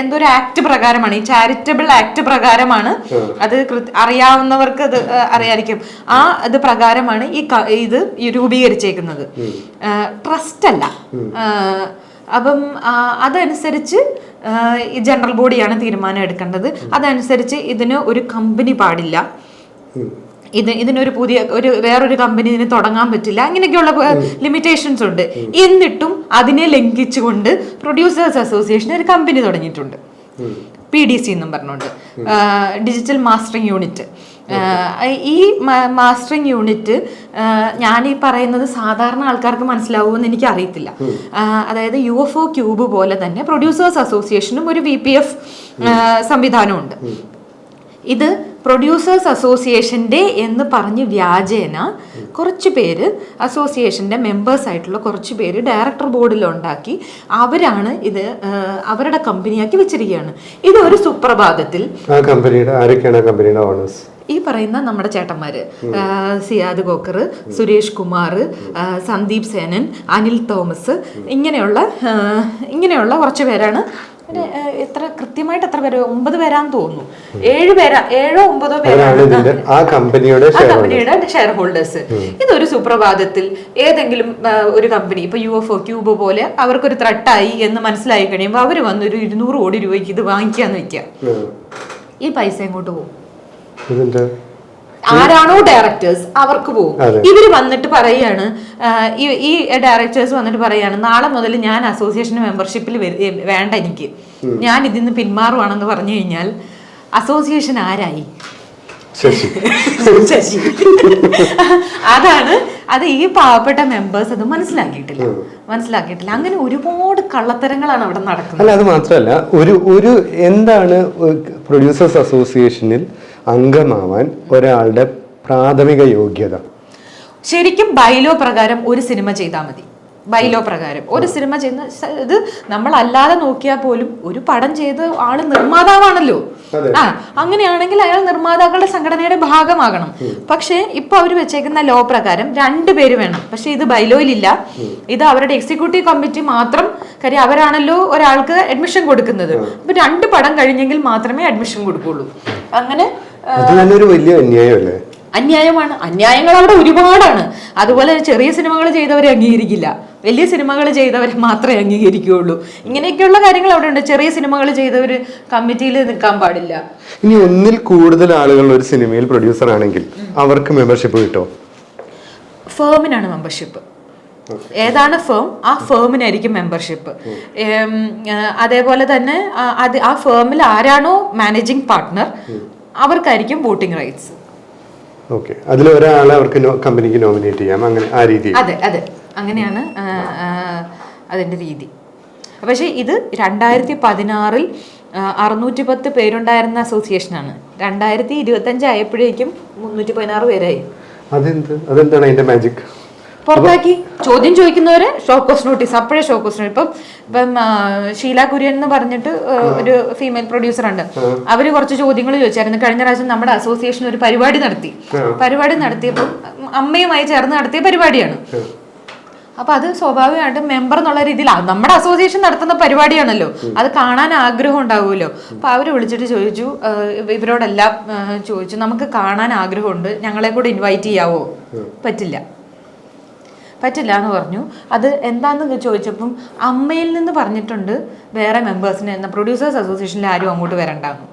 എന്തൊരു ആക്ട് പ്രകാരമാണ്, ഈ ചാരിറ്റബിൾ ആക്ട് പ്രകാരമാണ്, അത് അറിയാവുന്നവർക്ക് അത് അറിയായിരിക്കും. ആ ഇത് പ്രകാരമാണ് ഇത് രൂപീകരിച്ചേക്കുന്നത്. ട്രസ്റ്റ് അല്ല. അപ്പം അതനുസരിച്ച് ഈ ജനറൽ ബോഡിയാണ് തീരുമാനം എടുക്കേണ്ടത്. അതനുസരിച്ച് ഇതിന് ഒരു കമ്പനി പാടില്ല, ഇതിനൊരു വേറൊരു കമ്പനി ഇതിന് തുടങ്ങാൻ പറ്റില്ല, അങ്ങനെയൊക്കെയുള്ള ലിമിറ്റേഷൻസ് ഉണ്ട്. എന്നിട്ടും അതിനെ ലംഘിച്ചുകൊണ്ട് പ്രൊഡ്യൂസേഴ്സ് അസോസിയേഷൻ ഒരു കമ്പനി തുടങ്ങിയിട്ടുണ്ട്, PDC എന്നും പറഞ്ഞുകൊണ്ട്, ഡിജിറ്റൽ മാസ്റ്ററിംഗ് യൂണിറ്റ്. ഈ മാസ്റ്ററിംഗ് യൂണിറ്റ് ഞാനീ പറയുന്നത് സാധാരണ ആൾക്കാർക്ക് മനസ്സിലാവുമെന്ന് എനിക്ക് അറിയത്തില്ല. അതായത് UFO ക്യൂബ് പോലെ തന്നെ പ്രൊഡ്യൂസേഴ്സ് അസോസിയേഷനും ഒരു VPF സംവിധാനമുണ്ട്. ഇത് പ്രൊഡ്യൂസേഴ്സ് അസോസിയേഷൻ്റെ എന്ന് പറഞ്ഞ് വ്യാജേന കുറച്ച് പേര്, അസോസിയേഷൻ്റെ മെമ്പേഴ്സ് ആയിട്ടുള്ള കുറച്ച് പേര് ഡയറക്ടർ ബോർഡിലുണ്ടാക്കി അവരാണ് ഇത് അവരുടെ കമ്പനിയാക്കി വെച്ചിരിക്കുകയാണ്. ഇതൊരു സുപ്രഭാതത്തിൽ ഈ പറയുന്ന നമ്മുടെ ചേട്ടന്മാര്, സിയാദ് കോക്കർ, സുരേഷ് കുമാർ, സന്ദീപ് സേനൻ, അനിൽ തോമസ്, ഇങ്ങനെയുള്ള കുറച്ച് പേരാണ്. എത്ര കൃത്യമായിട്ട് എത്ര പേര്, 9 പേരാന്ന് തോന്നുന്നു, 7 9 പേരാണ് ആ കമ്പനിയുടെ ഷെയർ ഹോൾഡേഴ്സ്. ഇതൊരു സുപ്രഭാതത്തിൽ ഏതെങ്കിലും ഒരു കമ്പനി, ഇപ്പൊ UFO ക്യൂബ് പോലെ അവർക്കൊരു ത്രട്ടായി എന്ന് മനസ്സിലായി കഴിയുമ്പോൾ അവര് വന്ന് ഒരു 200 കോടി രൂപയ്ക്ക് ഇത് വാങ്ങിക്കാന്ന് വെക്കാം. ഈ പൈസ എങ്ങോട്ട് പോകും? ആരാണോ ഡയറക്ടേഴ്സ് അവർക്ക് പോകും. ഇവര് വന്നിട്ട് പറയാണ്, ഈ ഡയറക്ടേഴ്സ് വന്നിട്ട് പറയാണ്, നാളെ മുതൽ ഞാൻ അസോസിയേഷൻ മെമ്പർഷിപ്പിൽ വേണ്ട, എനിക്ക് ഞാൻ ഇതിൽ നിന്ന് പിന്മാറുവാണെന്ന് പറഞ്ഞു കഴിഞ്ഞാൽ അസോസിയേഷൻ ആരായി? ശശി. അത് ഈ പാവപ്പെട്ട മെമ്പേഴ്സ് അത് മനസ്സിലാക്കിയിട്ടില്ല. അങ്ങനെ ഒരുപാട് കള്ളത്തരങ്ങളാണ് അവിടെ നടക്കുന്നത്. അല്ല, അത് മാത്രമല്ല, ഒരു എന്താണ് പ്രൊഡ്യൂസേഴ്സ് അസോസിയേഷനിൽ അംഗമാവാൻ ഒരാളുടെ പ്രാഥമിക യോഗ്യത? ശരിക്കും ബൈലോ പ്രകാരം ഒരു സിനിമ ചെയ്താൽ മതി. ബൈലോ പ്രകാരം ഒരു സിനിമ ചെയ്യുന്ന ഇത് നമ്മളല്ലാതെ നോക്കിയാൽ പോലും ഒരു പടം ചെയ്ത് ആള് നിർമ്മാതാവാണല്ലോ. അങ്ങനെയാണെങ്കിൽ അയാൾ നിർമ്മാതാക്കളുടെ സംഘടനയുടെ ഭാഗമാകണം. പക്ഷെ ഇപ്പൊ അവര് വെച്ചേക്കുന്ന ലോ പ്രകാരം 2 പേര് വേണം. പക്ഷെ ഇത് ബൈലോയിലില്ല. ഇത് അവരുടെ എക്സിക്യൂട്ടീവ് കമ്മിറ്റി മാത്രം. കാര്യം അവരാണല്ലോ ഒരാൾക്ക് അഡ്മിഷൻ കൊടുക്കുന്നത്. അപ്പൊ 2 പടം കഴിഞ്ഞെങ്കിൽ മാത്രമേ അഡ്മിഷൻ കൊടുക്കുള്ളൂ. അങ്ങനെ വലിയ അന്യായമല്ലേ? അന്യായമാണ്. അന്യായങ്ങൾ അവിടെ ഒരുപാടാണ്. അതുപോലെ ചെറിയ സിനിമകൾ ചെയ്തവരെ അംഗീകരിക്കില്ല, വലിയ സിനിമകൾ ചെയ്തവരെ മാത്രമേ അംഗീകരിക്കുകയുള്ളൂ. ഇങ്ങനെയൊക്കെയുള്ള കാര്യങ്ങൾ അവിടെ ഉണ്ട്. ചെറിയ സിനിമകൾ ചെയ്തവർ കമ്മിറ്റിയിൽ നിൽക്കാൻ പാടില്ല. ഇനി ഒന്നിൽ കൂടുതൽ ആളുകൾ ഒരു സിനിമയിൽ പ്രൊഡ്യൂസർ ആണെങ്കിൽ അവർക്ക് മെമ്പർഷിപ്പ് കിട്ടുമോ? ഫേമിനാണ് മെമ്പർഷിപ്പ്. ഏതാണ് ഫേം, ആ ഫേമിനായിരിക്കും മെമ്പർഷിപ്പ്. അതേപോലെ തന്നെ ആ ഫേമിൽ ആരാണോ മാനേജിംഗ് പാർട്ട്ണർ അവർക്കായിരിക്കും വോട്ടിംഗ് റൈറ്റ്സ്. അതിൽ ഒരാളെ അവർക്ക് കമ്പനിക്ക് നോമിനേറ്റ് ചെയ്യാം, അങ്ങനെ ആ രീതി. അതെ, അങ്ങനെയാണ് അതിന്റെ രീതി. പക്ഷേ ഇത് 2016 610 പേരുണ്ടായിരുന്ന അസോസിയേഷനാണ്. 2025 ആയപ്പോഴേക്കും 316 പേരായി. അതെന്താണ് അതിന്റെ മാജിക്? പുറത്താക്കി. ചോദ്യം ചോദിക്കുന്നവരെ ഷോക്കോസ് നോട്ടീസ്, അപ്പോഴേ ഷോക്കോസ് നോട്ടീസ്. ഇപ്പം ഷീല കുര്യൻ എന്ന് പറഞ്ഞിട്ട് ഒരു ഫീമെയിൽ പ്രൊഡ്യൂസർ ഉണ്ട്. അവര് കുറച്ച് ചോദ്യങ്ങൾ ചോദിച്ചായിരുന്നു. കഴിഞ്ഞ പ്രാവശ്യം നമ്മുടെ അസോസിയേഷൻ ഒരു പരിപാടി നടത്തിയപ്പോൾ അമ്മയുമായി ചേർന്ന് നടത്തിയ പരിപാടിയാണ്. അപ്പൊ അത് സ്വാഭാവികമായിട്ടും മെമ്പർ എന്നുള്ള രീതിയിൽ നമ്മുടെ അസോസിയേഷൻ നടത്തുന്ന പരിപാടിയാണല്ലോ, അത് കാണാൻ ആഗ്രഹം ഉണ്ടാവുമല്ലോ. അപ്പൊ അവര് വിളിച്ചിട്ട് ചോദിച്ചു, ഇവരോടെല്ലാം ചോദിച്ചു, നമുക്ക് കാണാൻ ആഗ്രഹമുണ്ട്, ഞങ്ങളെ കൂടെ ഇൻവൈറ്റ് ചെയ്യാവോ? പറ്റില്ല എന്ന് പറഞ്ഞു. അത് എന്താന്ന് ചോദിച്ചപ്പം അമ്മയിൽ നിന്ന് പറഞ്ഞിട്ടുണ്ട് വേറെ മെമ്പേഴ്സിന് എന്ന പ്രൊഡ്യൂസേഴ്സ് അസോസിയേഷനിൽ ആരും അങ്ങോട്ട് വരണ്ടാന്ന്.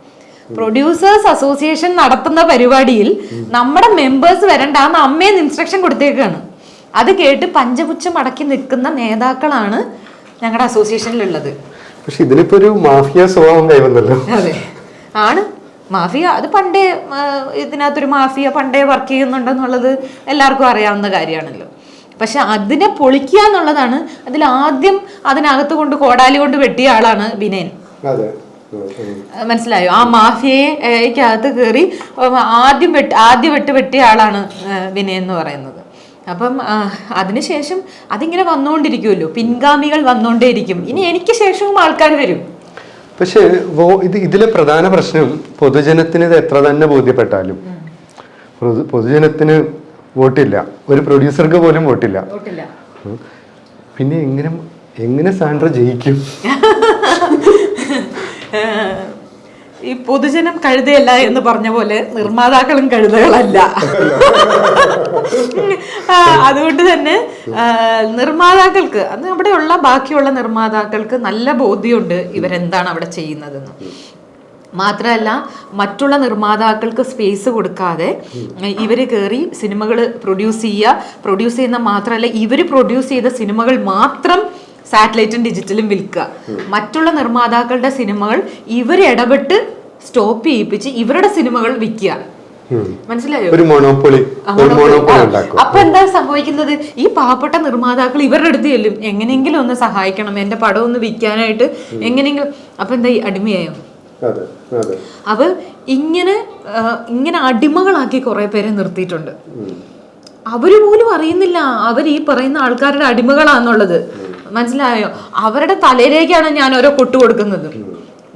പ്രൊഡ്യൂസേഴ്സ് അസോസിയേഷൻ നടത്തുന്ന പരിപാടിയിൽ നമ്മുടെ മെമ്പേഴ്സ് വരണ്ടാന്ന് അമ്മയിൽ ഇൻസ്ട്രക്ഷൻ കൊടുത്തേക്കാണ്. അത് കേട്ട് പഞ്ചപുച്ഛം അടക്കി നിൽക്കുന്ന നേതാക്കളാണ് ഞങ്ങളുടെ അസോസിയേഷനിലുള്ളത്. പക്ഷെ ഇതിലിപ്പോ ഒരു മാഫിയ സ്വഭാവം കൈവന്നല്ലോ. അതെ, ആണ് മാഫിയ. അത് പണ്ടേ ഇതിനകത്തൊരു മാഫിയ പണ്ടേ വർക്ക് ചെയ്യുന്നുണ്ടെന്നുള്ളത് എല്ലാവർക്കും അറിയാവുന്ന കാര്യമാണല്ലോ. പക്ഷെ അതിനെ പൊളിക്കുക എന്നുള്ളതാണ്. അതിൽ ആദ്യം അതിനകത്ത് കൊണ്ട് കോടാലി കൊണ്ട് വെട്ടിയ ആളാണ് വിനയൻ. മനസ്സിലായോ? ആ മാഫിയക്കകത്ത് കയറി ആദ്യ വെട്ടിയ ആളാണ് വിനയൻ എന്ന് പറയുന്നത്. അപ്പം അതിനുശേഷം അതിങ്ങനെ വന്നുകൊണ്ടിരിക്കുമല്ലോ, പിൻഗാമികൾ വന്നുകൊണ്ടേയിരിക്കും. ഇനി എനിക്ക് ശേഷവും ആൾക്കാർ വരും. പക്ഷേ ഇതിലെ പ്രധാന പ്രശ്നം പൊതുജനത്തിന് ഇത് എത്ര തന്നെ ബോധ്യപ്പെട്ടാലും പൊതുജനത്തിന് വോട്ടില്ല, ഒരു പ്രൊഡ്യൂസർക്ക് പോലും വോട്ടില്ല. പിന്നെ എങ്ങനെ സാൻഡ്ര ജയിക്കും? ഈ പൊതുജനം കഴുതയല്ല എന്ന് പറഞ്ഞ പോലെ നിർമ്മാതാക്കളും കഴുതകളല്ല. അതുകൊണ്ട് തന്നെ നിർമ്മാതാക്കൾക്ക്, അത് അവിടെയുള്ള ബാക്കിയുള്ള നിർമ്മാതാക്കൾക്ക് നല്ല ബോധ്യമുണ്ട് ഇവരെന്താണ് അവിടെ ചെയ്യുന്നതെന്ന്. മാത്രമല്ല മറ്റുള്ള നിർമ്മാതാക്കൾക്ക് സ്പേസ് കൊടുക്കാതെ ഇവർ കയറി സിനിമകൾ പ്രൊഡ്യൂസ് ചെയ്യുന്ന മാത്രമല്ല, ഇവർ പ്രൊഡ്യൂസ് ചെയ്ത സിനിമകൾ മാത്രം സാറ്റലൈറ്റും ഡിജിറ്റലും വിൽക്കുക. മറ്റുള്ള നിർമ്മാതാക്കളുടെ സിനിമകൾ ഇവരിടപെട്ട് സ്റ്റോപ്പ് ചെയ്യിപ്പിച്ച് ഇവരുടെ സിനിമകൾ വിൽക്കുക. മനസ്സിലായോ? അപ്പൊ എന്താ സംഭവിക്കുന്നത്? ഈ പാവപ്പെട്ട നിർമ്മാതാക്കൾ ഇവരുടെ അടുത്ത് ചെല്ലും, എങ്ങനെയെങ്കിലും ഒന്ന് സഹായിക്കണം, എന്റെ പടം ഒന്ന് വിൽക്കാനായിട്ട് എങ്ങനെയെങ്കിലും. അപ്പൊ എന്താ, അടിമയായോ? അപ്പൊ ഇങ്ങനെ അടിമകളാക്കി കുറെ പേരെ നിർത്തിയിട്ടുണ്ട്. അവര് പോലും അറിയുന്നില്ല അവർ ഈ പറയുന്ന ആൾക്കാരുടെ അടിമകളാന്നുള്ളത്. മനസ്സിലായോ? അവരുടെ തലയിലേക്കാണ് ഞാൻ ഓരോ കൊട്ടു കൊടുക്കുന്നത്.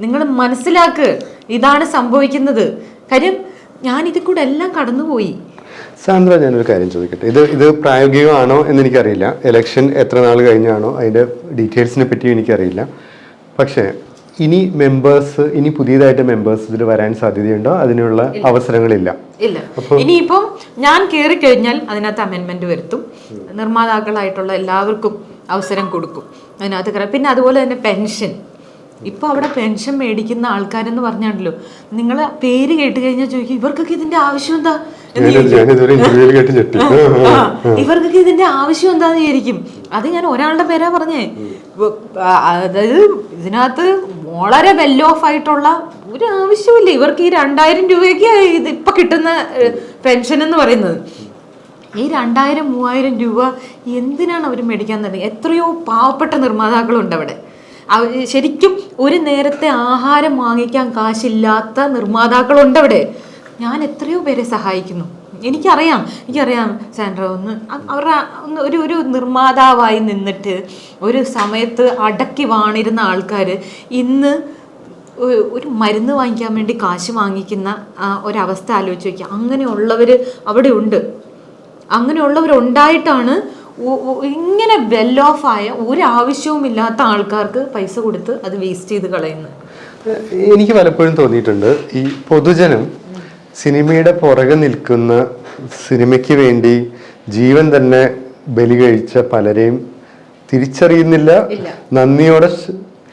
നിങ്ങൾ മനസ്സിലാക്ക്, ഇതാണ് സംഭവിക്കുന്നത്. കാര്യം ഞാൻ ഇതിൽ കൂടെ എല്ലാം കടന്നുപോയി. സാന്ദ്ര, ഞാനൊരു കാര്യം ചോദിക്കട്ടെ. ഇത് പ്രായോഗികമാണോ എന്ന് എനിക്കറിയില്ല. ഇലക്ഷൻ എത്ര നാൾ കഴിഞ്ഞാണോ അതിന്റെ ഡീറ്റെയിൽസിനെ പറ്റിയും എനിക്കറിയില്ല. പക്ഷേ ഇനി പുതിയതായിട്ട് മെമ്പേഴ്സ് ഇതിൽ വരാൻ സാധ്യതയുണ്ടോ? അതിനുള്ള അവസരങ്ങളില്ല. ഇല്ല. ഇനിയിപ്പം ഞാൻ കയറി കഴിഞ്ഞാൽ അതിനകത്ത് അമെൻമെന്റ് വരുത്തും. നിർമ്മാതാക്കളായിട്ടുള്ള എല്ലാവർക്കും അവസരം കൊടുക്കും അതിനകത്ത്. പിന്നെ അതുപോലെ തന്നെ പെൻഷൻ. ഇപ്പൊ അവിടെ പെൻഷൻ മേടിക്കുന്ന ആൾക്കാരെന്ന് പറഞ്ഞാണല്ലോ, നിങ്ങൾ പേര് കേട്ട് കഴിഞ്ഞാൽ ചോദിക്കും, ഇവർക്കൊക്കെ ഇതിന്റെ ആവശ്യം എന്താ? ഇവർക്കൊക്കെ ഇതിന്റെ ആവശ്യം എന്താന്ന് വിചാരിക്കും. അത് ഞാൻ ഒരാളുടെ പേരാ പറഞ്ഞേ. അതായത് ഇതിനകത്ത് വളരെ വെൽ ഓഫ് ആയിട്ടുള്ള ഒരു ആവശ്യമില്ല ഇവർക്ക്. ഈ 2000 രൂപയ്ക്ക് ഇത് ഇപ്പൊ കിട്ടുന്ന പെൻഷൻ എന്ന് പറയുന്നത്. ഈ 2000-3000 രൂപ എന്തിനാണ് അവർ മേടിക്കാൻ തന്നെ? എത്രയോ പാവപ്പെട്ട നിർമ്മാതാക്കളുണ്ട് അവിടെ. ശരിക്കും ഒരു നേരത്തെ ആഹാരം വാങ്ങിക്കാൻ കാശില്ലാത്ത നിർമ്മാതാക്കളുണ്ട് അവിടെ. ഞാൻ എത്രയോ പേരെ സഹായിക്കുന്നു. എനിക്കറിയാം സാൻഡ്ര. ഒരു നിർമ്മാതാവായി നിന്നിട്ട് ഒരു സമയത്ത് അടക്കി വാണിരുന്ന ആൾക്കാർ ഇന്ന് ഒരു മരുന്ന് വാങ്ങിക്കാൻ വേണ്ടി കാശ് വാങ്ങിക്കുന്ന ഒരവസ്ഥ ആലോചിച്ച് വയ്ക്കുക. അങ്ങനെയുള്ളവർ അവിടെ ഉണ്ട്. അങ്ങനെയുള്ളവരുണ്ടായിട്ടാണ് ഇങ്ങനെ വെൽ ഓഫ് ആയ ഒരാവശ്യവും ഇല്ലാത്ത ആൾക്കാർക്ക് പൈസ കൊടുത്ത് അത് വേസ്റ്റ് ചെയ്ത് കളയുന്നത്. എനിക്ക് പലപ്പോഴും തോന്നിയിട്ടുണ്ട്, ഈ പൊതുജനം സിനിമയുടെ പുറകെ നിൽക്കുന്ന, സിനിമയ്ക്ക് വേണ്ടി ജീവൻ തന്നെ ബലി കഴിച്ച പലരെയും തിരിച്ചറിയുന്നില്ല. നന്ദിയോടെ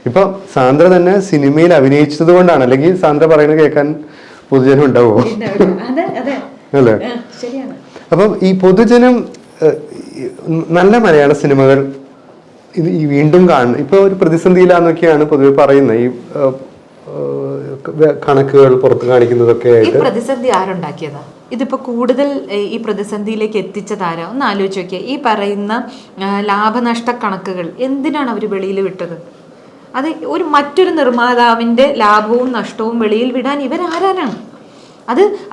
ഇപ്പൊ സാന്ദ്ര തന്നെ സിനിമയിൽ അഭിനയിച്ചത് കൊണ്ടാണ്, അല്ലെങ്കിൽ സാന്ദ്ര പറയുന്നത് കേൾക്കാൻ പൊതുജനം ഉണ്ടാവുമോ? അല്ലേ? അപ്പം ഈ പൊതുജനം നല്ല മലയാള സിനിമകൾ ഈ വീണ്ടും കാണുന്നു. ഇപ്പൊ ഒരു പ്രതിസന്ധിയിലാന്നൊക്കെയാണ് പൊതുവെ പറയുന്നത്. ഈ കണക്കുകൾ പുറത്ത് കാണിക്കുന്നതൊക്കെ ആയിട്ട്. പ്രതിസന്ധി ആരുണ്ടാക്കിയതാ? ഇതിപ്പോ കൂടുതൽ ഈ പ്രതിസന്ധിയിലേക്ക് എത്തിച്ചതാരാ? ഒന്ന് ആലോചിച്ച് നോക്കിയാ. ഈ പറയുന്ന ലാഭനഷ്ട കണക്കുകൾ എന്തിനാണ് അവർ വെളിയിൽ വിട്ടത്? അത് മറ്റൊരു നിർമ്മാതാവിന്റെ ലാഭവും നഷ്ടവും വെളിയിൽ വിടാൻ ഇവരാരാണ്?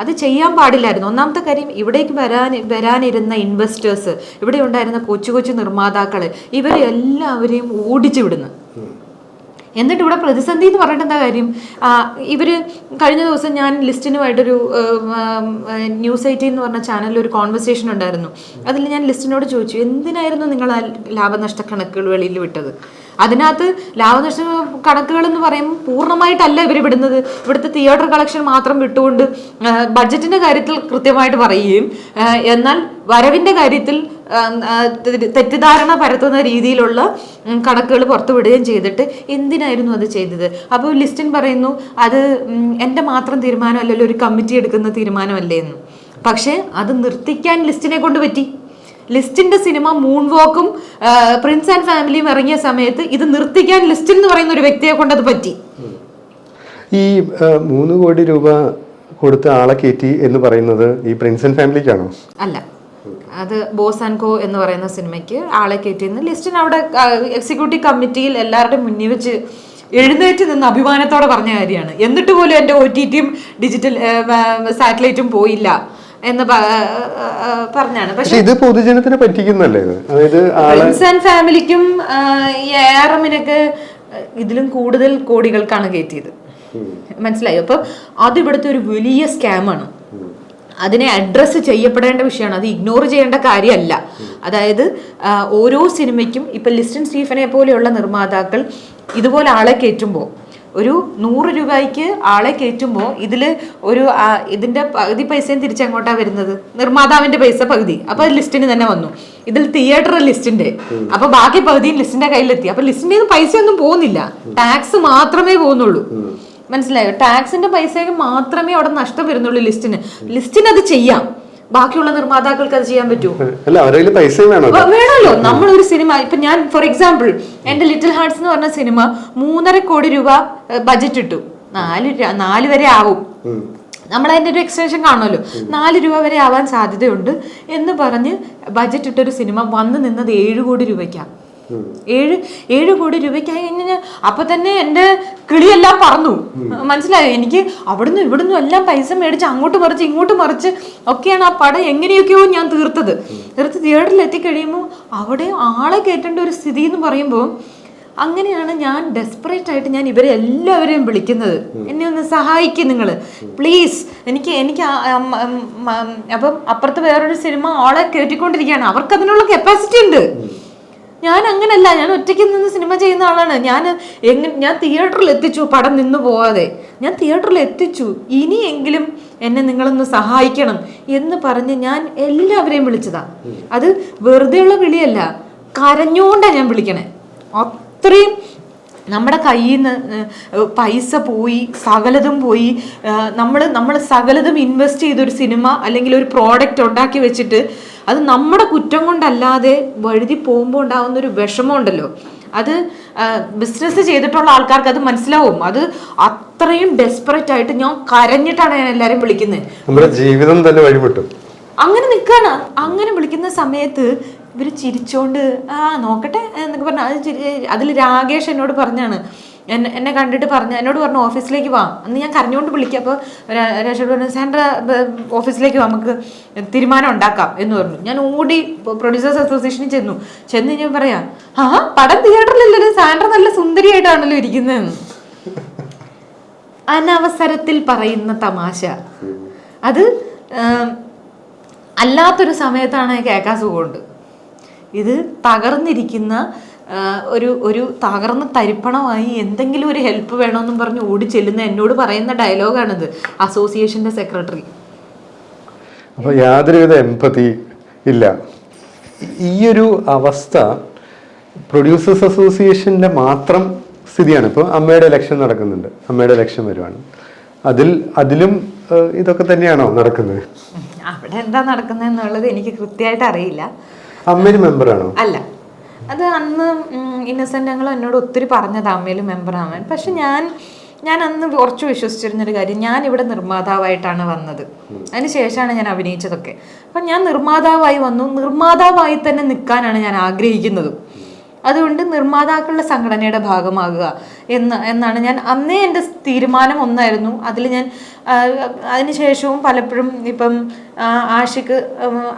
അത് ചെയ്യാൻ പാടില്ലായിരുന്നു. ഒന്നാമത്തെ കാര്യം, ഇവിടേക്ക് വരാനിരുന്ന ഇൻവെസ്റ്റേഴ്സ്, ഇവിടെ ഉണ്ടായിരുന്ന കൊച്ചു കൊച്ചു നിർമ്മാതാക്കള്, ഇവരെ എല്ലാവരെയും ഓടിച്ചു വിടുന്നു. എന്നിട്ട് ഇവിടെ പ്രതിസന്ധി എന്ന് പറഞ്ഞിട്ട് എന്താ കാര്യം? ഇവര് കഴിഞ്ഞ ദിവസം ഞാൻ ലിസ്റ്റിനുമായിട്ടൊരു ന്യൂസ് 18 എന്ന് പറഞ്ഞ ചാനലിൽ ഒരു കോൺവെർസേഷൻ ഉണ്ടായിരുന്നു. അതിൽ ഞാൻ ലിസ്റ്റിനോട് ചോദിച്ചു, എന്തിനായിരുന്നു നിങ്ങൾ ആ ലാഭനഷ്ട കണക്കുകൾ വെളിയിൽ വിട്ടത്? അതിനകത്ത് ലാഭനഷ്ട കണക്കുകൾ എന്ന് പറയുമ്പോൾ പൂർണ്ണമായിട്ടല്ല ഇവർ വിടുന്നത്. ഇവിടുത്തെ തിയേറ്റർ കളക്ഷൻ മാത്രം വിട്ടുകൊണ്ട് ബഡ്ജറ്റിന്റെ കാര്യത്തിൽ കൃത്യമായിട്ട് പറയുകയും എന്നാൽ വരവിന്റെ കാര്യത്തിൽ തെറ്റിദ്ധാരണ പരത്തുന്ന രീതിയിലുള്ള കണക്കുകൾ പുറത്തുവിടുകയും ചെയ്തിട്ട് എന്തിനായിരുന്നു അത് ചെയ്തത്? അപ്പോൾ ലിസ്റ്റിൻ പറയുന്നു അത് എൻ്റെ മാത്രം തീരുമാനമല്ലല്ലോ, ഒരു കമ്മിറ്റി എടുക്കുന്ന തീരുമാനമല്ലേ എന്ന്. പക്ഷെ അത് നിർത്തിക്കാൻ ലിസ്റ്റിനെ കൊണ്ട് പറ്റി. ലിസ്റ്റിന്റെ സിനിമ മൂൺ വോക്കും പ്രിൻസ് ആൻഡ് ഫാമിലിയും ഇറങ്ങിയ സമയത്ത് ഇത് നിർത്തിക്കാൻ ലിസ്റ്റിൻ എന്ന് പറയുന്ന ഒരു വ്യക്തിയെ കൊണ്ട് അത് പറ്റി. ഈ 3 കോടി രൂപ കൊടുത്ത ആളെ കയറ്റി എന്ന് പറയുന്നത് ഈ പ്രിൻസ് ആൻഡ് ഫാമിലിക്കാണോ? അല്ല, അത് ബോസ് ആൻഡ് കോ എന്ന് പറയുന്ന സിനിമയ്ക്ക് ആളെ കയറ്റിയെന്ന് ലിസ്റ്റിൻ അവിടെ എക്സിക്യൂട്ടീവ് കമ്മിറ്റിയിൽ എല്ലാവരുടെയും മുന്നിൽ വെച്ച് എഴുന്നേറ്റ് നിന്ന് അഭിമാനത്തോടെ പറഞ്ഞ കാര്യമാണ്. എന്നിട്ട് പോലും എൻ്റെ OTTയും ഡിജിറ്റൽ സാറ്റലൈറ്റും പോയില്ല എന്ന് പറഞ്ഞാണ്. പക്ഷെ ഇത് പൊതുജനത്തിനെ പറ്റിക്കുന്നല്ലേ? അതായത് പ്രിൻസ് ആൻഡ് ഫാമിലിക്കും ARMനൊക്കെ ഇതിലും കൂടുതൽ കോടികൾക്കാണ് കയറ്റിയത്. മനസ്സിലായോ? അപ്പൊ അത് ഇവിടുത്തെ ഒരു വലിയ സ്കാമാണ്. അതിനെ അഡ്രസ്സ് ചെയ്യപ്പെടേണ്ട വിഷയമാണ്. അത് ഇഗ്നോർ ചെയ്യേണ്ട കാര്യമല്ല. അതായത് ഓരോ സിനിമയ്ക്കും ഇപ്പൊ ലിസ്റ്റിൻ സ്റ്റീഫനെ പോലെയുള്ള നിർമ്മാതാക്കൾ ഇതുപോലെ ആളെ കയറ്റുമ്പോൾ, ഒരു 100 രൂപയ്ക്ക് ആളെ കയറ്റുമ്പോൾ ഇതിന്റെ പകുതി പൈസയും തിരിച്ചെങ്ങോട്ടാ വരുന്നത്? നിർമ്മാതാവിന്റെ പൈസ പകുതി, അപ്പൊ ലിസ്റ്റിന് തന്നെ വന്നു. ഇതിൽ തിയേറ്റർ ലിസ്റ്റിന്റെ, അപ്പൊ ബാക്കി പകുതിയും ലിസ്റ്റിന്റെ കയ്യിലെത്തി. അപ്പൊ ലിസ്റ്റിന്റെ പൈസ ഒന്നും പോകുന്നില്ല, ടാക്സ് മാത്രമേ പോകുന്നുള്ളൂ. മനസ്സിലായോ? ടാക്സിന്റെ പൈസയ്ക്ക് മാത്രമേ അവിടെ നഷ്ടം വരുന്നുള്ളൂ ലിസ്റ്റിന് അത് ചെയ്യാം. ബാക്കിയുള്ള നിർമ്മാതാക്കൾക്ക് അത് ചെയ്യാൻ പറ്റുമോ? വേണമല്ലോ. നമ്മളൊരു സിനിമ ഇപ്പൊ ഞാൻ ഫോർ എക്സാമ്പിൾ എന്റെ ലിറ്റിൽ ഹാർട്സ് എന്ന് പറഞ്ഞ സിനിമ 3.5 കോടി രൂപ ബജറ്റ് ഇട്ടു. 4 വരെ ആവും. നമ്മളതിൻ്റെ ഒരു എക്സ്റ്റൻഷൻ കാണുമല്ലോ. 4 രൂപ വരെ ആവാൻ സാധ്യതയുണ്ട് എന്ന് പറഞ്ഞ് ബജറ്റ് ഇട്ടൊരു സിനിമ വന്ന് നിന്നത് 7 കോടി രൂപയ്ക്കാണ്. 7 കോടി രൂപയ്ക്കായി കഴിഞ്ഞാൽ അപ്പൊ തന്നെ എന്റെ കിളിയെല്ലാം പറന്നു. മനസ്സിലായോ? എനിക്ക് അവിടുന്ന് ഇവിടുന്ന് എല്ലാം പൈസ മേടിച്ച് അങ്ങോട്ട് മറിച്ച് ഇങ്ങോട്ട് മറിച്ച് ഒക്കെയാണ് ആ പടം എങ്ങനെയൊക്കെയോ ഞാൻ തീർത്ത് തിയേറ്ററിൽ എത്തിക്കഴിയുമ്പോൾ അവിടെ ആളെ കയറ്റേണ്ട ഒരു സ്ഥിതി എന്ന് പറയുമ്പോൾ അങ്ങനെയാണ് ഞാൻ ഡെസ്പറേറ്റ് ആയിട്ട് ഞാൻ ഇവരെ എല്ലാവരെയും വിളിക്കുന്നത്, എന്നെ ഒന്ന് സഹായിക്കും നിങ്ങൾ പ്ലീസ്. എനിക്ക് അപ്പം അപ്പുറത്ത് വേറൊരു സിനിമ ആളെ കയറ്റിക്കൊണ്ടിരിക്കുകയാണ്, അവർക്ക് അതിനുള്ള കപ്പാസിറ്റി ഉണ്ട്. ഞാൻ അങ്ങനല്ല, ഞാൻ ഒറ്റയ്ക്ക് നിന്ന് സിനിമ ചെയ്യുന്ന ആളാണ്. ഞാൻ തിയേറ്ററിൽ എത്തിച്ചു, പടം നിന്ന് പോവാതെ ഞാൻ തിയേറ്ററിൽ എത്തിച്ചു. ഇനിയെങ്കിലും എന്നെ നിങ്ങളൊന്ന് സഹായിക്കണം എന്ന് പറഞ്ഞ് ഞാൻ എല്ലാവരെയും വിളിച്ചതാ. അത് വെറുതെയുള്ള വിളിയല്ല, കരഞ്ഞോണ്ടാണ് ഞാൻ വിളിക്കണേ. അത്രയും നമ്മുടെ കയ്യിൽ നിന്ന് പൈസ പോയി, സകലതും പോയി. നമ്മൾ സകലതും ഇൻവെസ്റ്റ് ചെയ്തൊരു സിനിമ അല്ലെങ്കിൽ ഒരു പ്രോഡക്റ്റ് ഉണ്ടാക്കി വെച്ചിട്ട് അത് നമ്മുടെ കുറ്റം കൊണ്ടല്ലാതെ വഴുതി പോകുമ്പോൾ ഉണ്ടാകുന്ന ഒരു വിഷമം ഉണ്ടല്ലോ, അത് ബിസിനസ് ചെയ്തിട്ടുള്ള ആൾക്കാർക്ക് അത് മനസ്സിലാവും. അത് അത്രയും ഡെസ്പറേറ്റ് ആയിട്ട് ഞാൻ കരഞ്ഞിട്ടാണ് ഞാൻ എല്ലാവരും വിളിക്കുന്നത്. നമ്മുടെ ജീവിതം തന്നെ വഴിപെട്ടു. അങ്ങനെ നിൽക്കാണ്. അങ്ങനെ വിളിക്കുന്ന സമയത്ത് ഇവര് ചിരിച്ചോണ്ട് നോക്കട്ടെ എന്നൊക്കെ പറഞ്ഞു. അതിൽ രാകേഷ് എന്നോട് പറഞ്ഞാണ്, എന്നെ കണ്ടിട്ട് എന്നോട് പറഞ്ഞു ഓഫീസിലേക്ക് വാ. അന്ന് ഞാൻ കരഞ്ഞുകൊണ്ട് വിളിക്കാം. അപ്പോൾ രാജേഷോട് പറഞ്ഞു സാൻഡ്ര ഓഫീസിലേക്ക് വാ, നമുക്ക് തീരുമാനം ഉണ്ടാക്കാം എന്ന് പറഞ്ഞു. ഞാൻ ഓടി പ്രൊഡ്യൂസേഴ്സ് അസോസിയേഷനിൽ ചെന്നു കഴിഞ്ഞാൽ പറയാം, പടം തിയേറ്ററിലല്ലോ, സാൻഡ്ര നല്ല സുന്ദരിയായിട്ടാണല്ലോ ഇരിക്കുന്നതെന്ന്. അനവസരത്തിൽ പറയുന്ന തമാശ അത് അല്ലാത്തൊരു സമയത്താണ് കേൾക്കാൻ സുഖമുണ്ട്. ഇത് തകർന്നിരിക്കുന്ന ഒരു തകർന്ന തരിപ്പണമായി എന്തെങ്കിലും ഒരു ഹെൽപ്പ് വേണമെന്നും പറഞ്ഞ് ഓടി ചെല്ലുന്ന എന്നോട് പറയുന്ന ഡയലോഗാണിത് അസോസിയേഷന്റെ സെക്രട്ടറി. അപ്പോൾ യാതൊരുവിധ എംപതി ഇല്ല. ഈയൊരു അവസ്ഥ പ്രൊഡ്യൂസേഴ്സ് അസോസിയേഷന്റെ മാത്രം സ്ഥിതിയാണ്. ഇപ്പോൾ അമ്മയുടെ ഇലക്ഷൻ നടക്കുന്നുണ്ട്, അമ്മയുടെ ഇലക്ഷൻ വരുവാണ്. അതിലും ഇതൊക്കെ തന്നെയാണോ നടക്കുന്നത്? അവിടെ എന്താ നടക്കുന്നത് എന്നുള്ളത് എനിക്ക് കൃത്യമായിട്ട് അറിയില്ല. അമ്മയിൽ മെമ്പറാണോ? അല്ല, അത് അന്ന് ഇന്നസെന്റ് ഞങ്ങൾ എന്നോട് ഒത്തിരി പറഞ്ഞത് അമ്മയിൽ മെമ്പറാവാൻ. പക്ഷെ ഞാൻ അന്ന് കുറച്ച് വിശ്വസിച്ചിരുന്നൊരു കാര്യം, ഞാൻ ഇവിടെ നിർമ്മാതാവായിട്ടാണ് വന്നത്, അതിന് ശേഷമാണ് ഞാൻ അഭിനയിച്ചതൊക്കെ. അപ്പം ഞാൻ നിർമ്മാതാവായി വന്നു, നിർമ്മാതാവായി തന്നെ നിൽക്കാനാണ് ഞാൻ ആഗ്രഹിക്കുന്നത്. അതുകൊണ്ട് നിർമ്മാതാക്കളുടെ സംഘടനയുടെ ഭാഗമാകുക എന്നാണ് ഞാൻ അന്നേ എൻ്റെ തീരുമാനം ഒന്നായിരുന്നു. അതിൽ ഞാൻ അതിനുശേഷവും പലപ്പോഴും ഇപ്പം ആഷിക്ക്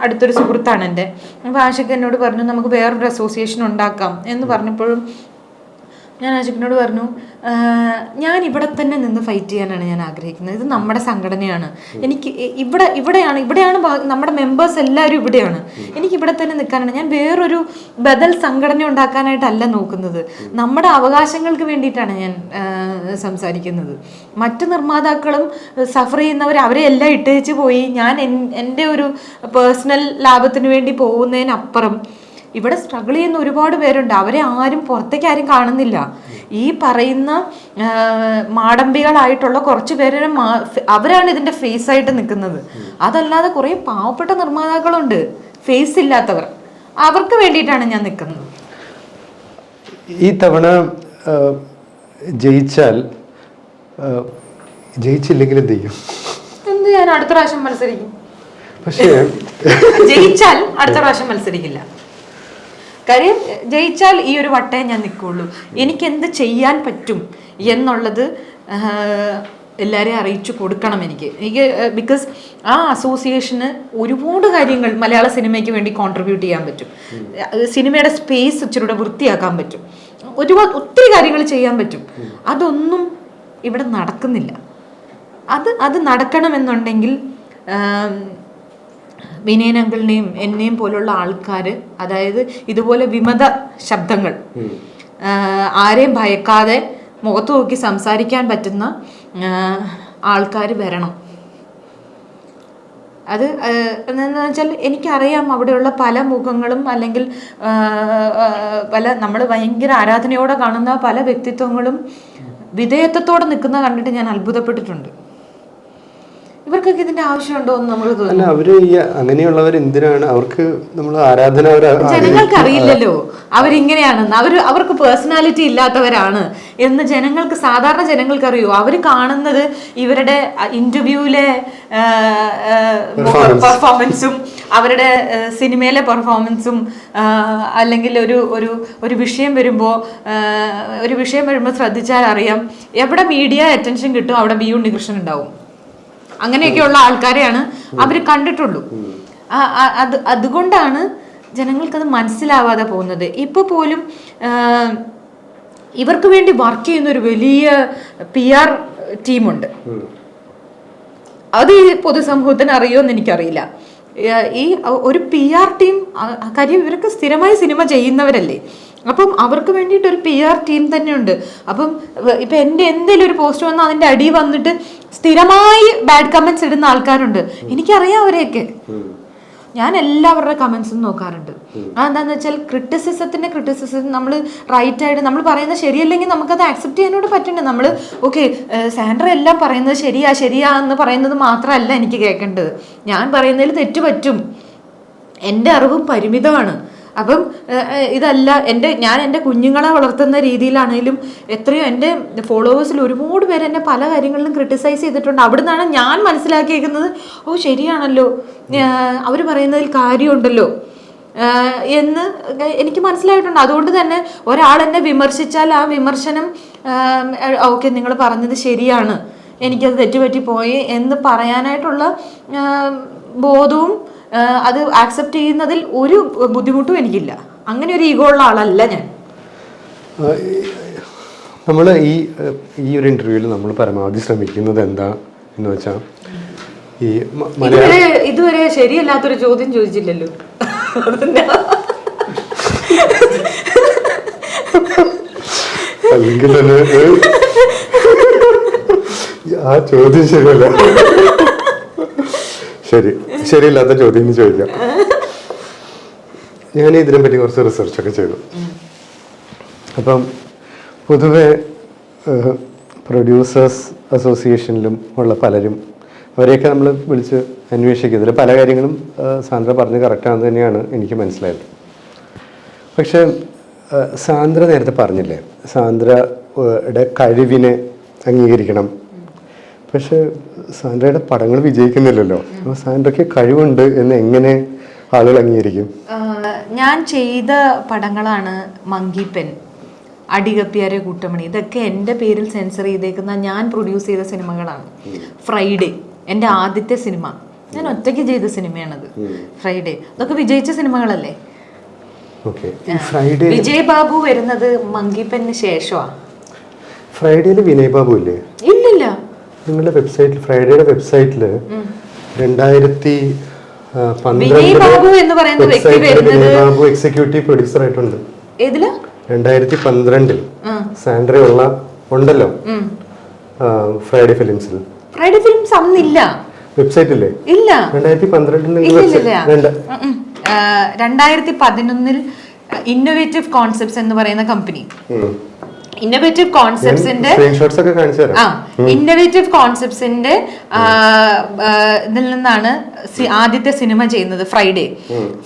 അടുത്തൊരു സുഹൃത്താണ് എൻ്റെ. അപ്പോൾ ആഷിക്ക് എന്നോട് പറഞ്ഞു നമുക്ക് വേറൊരു അസോസിയേഷൻ ഉണ്ടാക്കാം എന്ന് പറഞ്ഞപ്പോഴും ഞാൻ ആഷിഖിനോട് പറഞ്ഞു, ഞാൻ ഇവിടെ തന്നെ നിന്ന് ഫൈറ്റ് ചെയ്യാനാണ് ഞാൻ ആഗ്രഹിക്കുന്നത്. ഇത് നമ്മുടെ സംഘടനയാണ്, എനിക്ക് ഇവിടെയാണ് നമ്മുടെ മെമ്പേഴ്സ് എല്ലാവരും ഇവിടെയാണ്, എനിക്ക് ഇവിടെ തന്നെ നിൽക്കാനാണ്. ഞാൻ വേറൊരു ബദൽ സംഘടന ഉണ്ടാക്കാനായിട്ടല്ല നോക്കുന്നത്, നമ്മുടെ അവകാശങ്ങൾക്ക് വേണ്ടിയിട്ടാണ് ഞാൻ സംസാരിക്കുന്നത്. മറ്റു നിർമ്മാതാക്കളും സഫർ ചെയ്യുന്നവർ അവരെ എല്ലാം ഇട്ടേച്ച് പോയി ഞാൻ എൻ്റെ ഒരു പേഴ്സണൽ ലാഭത്തിന് വേണ്ടി പോകുന്നതിനപ്പുറം ഇവിടെ സ്ട്രഗിൾ ചെയ്യുന്ന ഒരുപാട് പേരുണ്ട്. അവരെ ആരും പുറത്തേക്ക് ആരും കാണുന്നില്ല. ഈ പറയുന്ന മാടമ്പികളായിട്ടുള്ള കുറച്ച് പേരെ അവരാണ് ഇതിന്റെ ഫേസ് ആയിട്ട് നിൽക്കുന്നത്. അതല്ലാതെ കുറെ പാവപ്പെട്ട നിർമ്മാതാക്കളുണ്ട് ഫേസ് ഇല്ലാത്തവർ, അവർക്ക് വേണ്ടിയിട്ടാണ് ഞാൻ നിൽക്കുന്നത്. ഈ തവണ ജയിച്ചില്ലെങ്കിൽ എന്ത് ചെയ്യും? എന്ത്, ഞാൻ അടുത്ത പ്രാവശ്യം മത്സരിക്കും. പക്ഷേ ജയിച്ചാൽ അടുത്ത പ്രാവശ്യം മത്സരിക്കില്ല. കാര്യം ജയിച്ചാൽ ഈ ഒരു വട്ടേ ഞാൻ നിൽക്കുള്ളൂ. എനിക്ക് എന്ത് ചെയ്യാൻ പറ്റും എന്നുള്ളത് എല്ലാവരെയും അറിയിച്ചു കൊടുക്കണം എനിക്ക്. ബിക്കോസ് ആ അസോസിയേഷന് ഒരുപാട് കാര്യങ്ങൾ മലയാള സിനിമയ്ക്ക് വേണ്ടി കോൺട്രിബ്യൂട്ട് ചെയ്യാൻ പറ്റും. സിനിമയുടെ സ്പേസ് ഇച്ചിരൂടെ വൃത്തിയാക്കാൻ പറ്റും. ഒത്തിരി കാര്യങ്ങൾ ചെയ്യാൻ പറ്റും. അതൊന്നും ഇവിടെ നടക്കുന്നില്ല. അത് നടക്കണമെന്നുണ്ടെങ്കിൽ വിനയൻ അങ്കിളിനെയും എന്നെയും പോലുള്ള ആൾക്കാർ, അതായത് ഇതുപോലെ വിമത ശബ്ദങ്ങൾ, ആരെയും ഭയക്കാതെ മുഖത്ത് നോക്കി സംസാരിക്കാൻ പറ്റുന്ന ആൾക്കാർ വരണം. അത് എന്താണെന്ന് വെച്ചാൽ എനിക്കറിയാം അവിടെയുള്ള പല മുഖങ്ങളും അല്ലെങ്കിൽ നമ്മൾ ഭയങ്കര ആരാധനയോടെ കാണുന്ന പല വ്യക്തിത്വങ്ങളും വിധേയത്വത്തോടെ നിൽക്കുന്ന കണ്ടിട്ട് ഞാൻ അത്ഭുതപ്പെട്ടിട്ടുണ്ട്. ഇവർക്കൊക്കെ ഇതിന്റെ ആവശ്യമുണ്ടോ എന്ന് നമ്മൾ തോന്നുന്നു. അവര് അങ്ങനെയുള്ളവർ എന്തിനാണ് അവർക്ക് നമ്മൾ ആരാധന? ജനങ്ങൾക്ക് അറിയില്ലല്ലോ അവരിങ്ങനെയാണെന്ന്. അവർക്ക് പേഴ്സണാലിറ്റി ഇല്ലാത്തവരാണ് എന്ന് ജനങ്ങൾക്ക്, സാധാരണ ജനങ്ങൾക്ക് അറിയോ? അവർ കാണുന്നത് ഇവരുടെ ഇന്റർവ്യൂവിലെ പെർഫോമൻസും അവരുടെ സിനിമയിലെ പെർഫോമൻസും അല്ലെങ്കിൽ ഒരു വിഷയം വരുമ്പോൾ ശ്രദ്ധിച്ചാൽ അറിയാം എവിടെ മീഡിയ അറ്റൻഷൻ കിട്ടും അവിടെ ബി ഉണ്ണികൃഷ്ണൻ ഉണ്ടാവും. അങ്ങനെയൊക്കെയുള്ള ആൾക്കാരെയാണ് അവർ കണ്ടിട്ടുള്ളൂ. അതുകൊണ്ടാണ് ജനങ്ങൾക്കത് മനസ്സിലാവാതെ പോകുന്നത്. ഇപ്പോൾ പോലും ഇവർക്ക് വേണ്ടി വർക്ക് ചെയ്യുന്ന ഒരു വലിയ PR ടീമുണ്ട്. അത് ഈ പൊതുസമൂഹത്തിന് അറിയുമെന്ന് എനിക്കറിയില്ല. ഈ ഒരു PR ടീം, കാര്യം ഇവർക്ക് സ്ഥിരമായി സിനിമ ചെയ്യുന്നവരല്ലേ, അപ്പം അവർക്ക് വേണ്ടിയിട്ട് ഒരു PR ടീം തന്നെയുണ്ട്. അപ്പം ഇപ്പം എൻ്റെ എന്തെങ്കിലും ഒരു പോസ്റ്റ് വന്നാൽ അതിൻ്റെ അടി വന്നിട്ട് സ്ഥിരമായി ബാഡ് കമൻസ് ഇടുന്ന ആൾക്കാരുണ്ട്. എനിക്കറിയാം അവരെയൊക്കെ. ഞാൻ എല്ലാവരുടെ കമൻസും നോക്കാറുണ്ട്. അതെന്താണെന്ന് വെച്ചാൽ ക്രിറ്റിസിസം നമ്മൾ റൈറ്റായിട്ട് നമ്മൾ പറയുന്നത് ശരിയല്ലെങ്കിൽ നമുക്കത് ആക്സെപ്റ്റ് ചെയ്യാനോട് പറ്റണ്ടേ. നമ്മൾ ഓക്കെ സാൻഡ്ര എല്ലാം പറയുന്നത് ശരിയാ എന്ന് പറയുന്നത് മാത്രമല്ല എനിക്ക് കേൾക്കേണ്ടത്. ഞാൻ പറയുന്നതിൽ തെറ്റ് പറ്റും, എൻ്റെ അറിവും പരിമിതമാണ്. അപ്പം ഇതല്ല ഞാൻ എൻ്റെ കുഞ്ഞുങ്ങളെ വളർത്തുന്ന രീതിയിലാണെങ്കിലും എത്രയോ എൻ്റെ ഫോളോവേഴ്സിൽ ഒരുപാട് പേര് എന്നെ പല കാര്യങ്ങളിലും ക്രിട്ടിസൈസ് ചെയ്തിട്ടുണ്ട്. അവിടെ നിന്നാണ് ഞാൻ മനസ്സിലാക്കിയിരിക്കുന്നത്, ഓ ശരിയാണല്ലോ, അവർ പറയുന്നതിൽ കാര്യമുണ്ടല്ലോ എന്ന് എനിക്ക് മനസ്സിലായിട്ടുണ്ട്. അതുകൊണ്ട് തന്നെ ഒരാൾ എന്നെ വിമർശിച്ചാൽ ആ വിമർശനം ഓക്കെ നിങ്ങൾ പറഞ്ഞത് ശരിയാണ്, എനിക്കത് തെറ്റുപറ്റിപ്പോയി എന്ന് പറയാനായിട്ടുള്ള ബോധവും അത് ആക്സെപ്റ്റ് ചെയ്യുന്നതിൽ ഒരു ബുദ്ധിമുട്ടും എനിക്കില്ല. അങ്ങനെ ഒരു ഈഗോ ഉള്ള ആളല്ല ഞാൻ. നമ്മൾ ഈ ഒരു ഇന്റർവ്യൂവിൽ നമ്മൾ പരമാവധി ശ്രമിക്കുന്നത് എന്താ എന്ന് വെച്ചാൽ, ഈ ഇതുവരെ ശരിയല്ലാത്തൊരു ചോദ്യം ചോദിച്ചില്ലല്ലോ. അല്ലെങ്കിൽ തന്നെ ആ ചോദ്യം ശരിയല്ല. ശരിയില്ലാത്ത ചോദ്യം ചോദിക്കാം. ഞാൻ ഇതിനെപ്പറ്റി കുറച്ച് റിസർച്ചൊക്കെ ചെയ്തു. അപ്പം പൊതുവെ പ്രൊഡ്യൂസേഴ്സ് അസോസിയേഷനിലും ഉള്ള പലരും, അവരെയൊക്കെ നമ്മൾ വിളിച്ച് അന്വേഷിക്കുന്നതിൽ പല കാര്യങ്ങളും സാന്ദ്ര പറഞ്ഞ് കറക്റ്റാണെന്ന് തന്നെയാണ് എനിക്ക് മനസ്സിലായത്. പക്ഷെ സാന്ദ്ര നേരത്തെ പറഞ്ഞില്ലേ, സാന്ദ്രയുടെ കഴിവിനെ അംഗീകരിക്കണം. പക്ഷെ സാൻഡ്രയുടെ പടങ്ങൾ വിജയിക്കുന്നില്ലല്ലോ. അപ്പോൾ സാൻഡ്രയ്ക്ക് കഴിവുണ്ട് എന്ന് എങ്ങനെ ആളുകൾ അംഗീകരിക്കും? ഞാൻ ചെയ്ത പടങ്ങളാണ് മങ്കി പെൻ, അടികപ്പിയാരെ കൂട്ടമണി, ഇതൊക്കെ എൻ്റെ പേരിൽ സെൻസർ ചെയ്തേക്കുന്ന ഞാൻ പ്രൊഡ്യൂസ് ചെയ്ത സിനിമകളാണ്. ഫ്രൈഡേ എൻ്റെ ആദ്യത്തെ സിനിമ, ഞാൻ ഒറ്റയ്ക്ക് ചെയ്ത സിനിമയാണത് ഫ്രൈഡേ. അതൊക്കെ വിജയിച്ച സിനിമകളല്ലേ. ഓക്കെ. ഫ്രൈഡേ വിജയ് ബാബു വരുന്നത് മങ്കിപ്പന് ശേഷമാണ്. ഫ്രൈഡേയിൽ വിനയ് ബാബു ഇല്ലേ? ഇല്ലില്ല. നിങ്ങളുടെ വെബ്സൈറ്റിൽ, ഫ്രൈഡേയുടെ വെബ്സൈറ്റിൽ 2012 വിനയ് ബാബു എന്ന് പറയുന്ന വ്യക്തി വരുന്നത് വിനയ് ബാബു എക്സിക്യൂട്ടീവ് പ്രൊഡ്യൂസർ ആയിട്ടുണ്ട്. ഏതില്? 2012 സാൻഡ്ര ഉണ്ടല്ലോ ഫ്രൈഡേ ഫിലിംസിൽ. ഫ്രൈഡേ ഫിലിംസ് അന്നില്ല വെബ്സൈറ്റില്ലേ? ഇല്ല. 2012 2011 ഇന്നോവേറ്റീവ് കോൺസെപ്റ്റ്സ് എന്ന് പറയുന്ന കമ്പനി, ഇന്നോവേറ്റീവ് കോൺസെപ്റ്റ്സിന്റെ ഇന്നോവേറ്റീവ് കോൺസെപ്റ്റ്സിന്റെ ഇതിൽ നിന്നാണ് ആദ്യത്തെ സിനിമ ചെയ്യുന്നത് ഫ്രൈഡേ.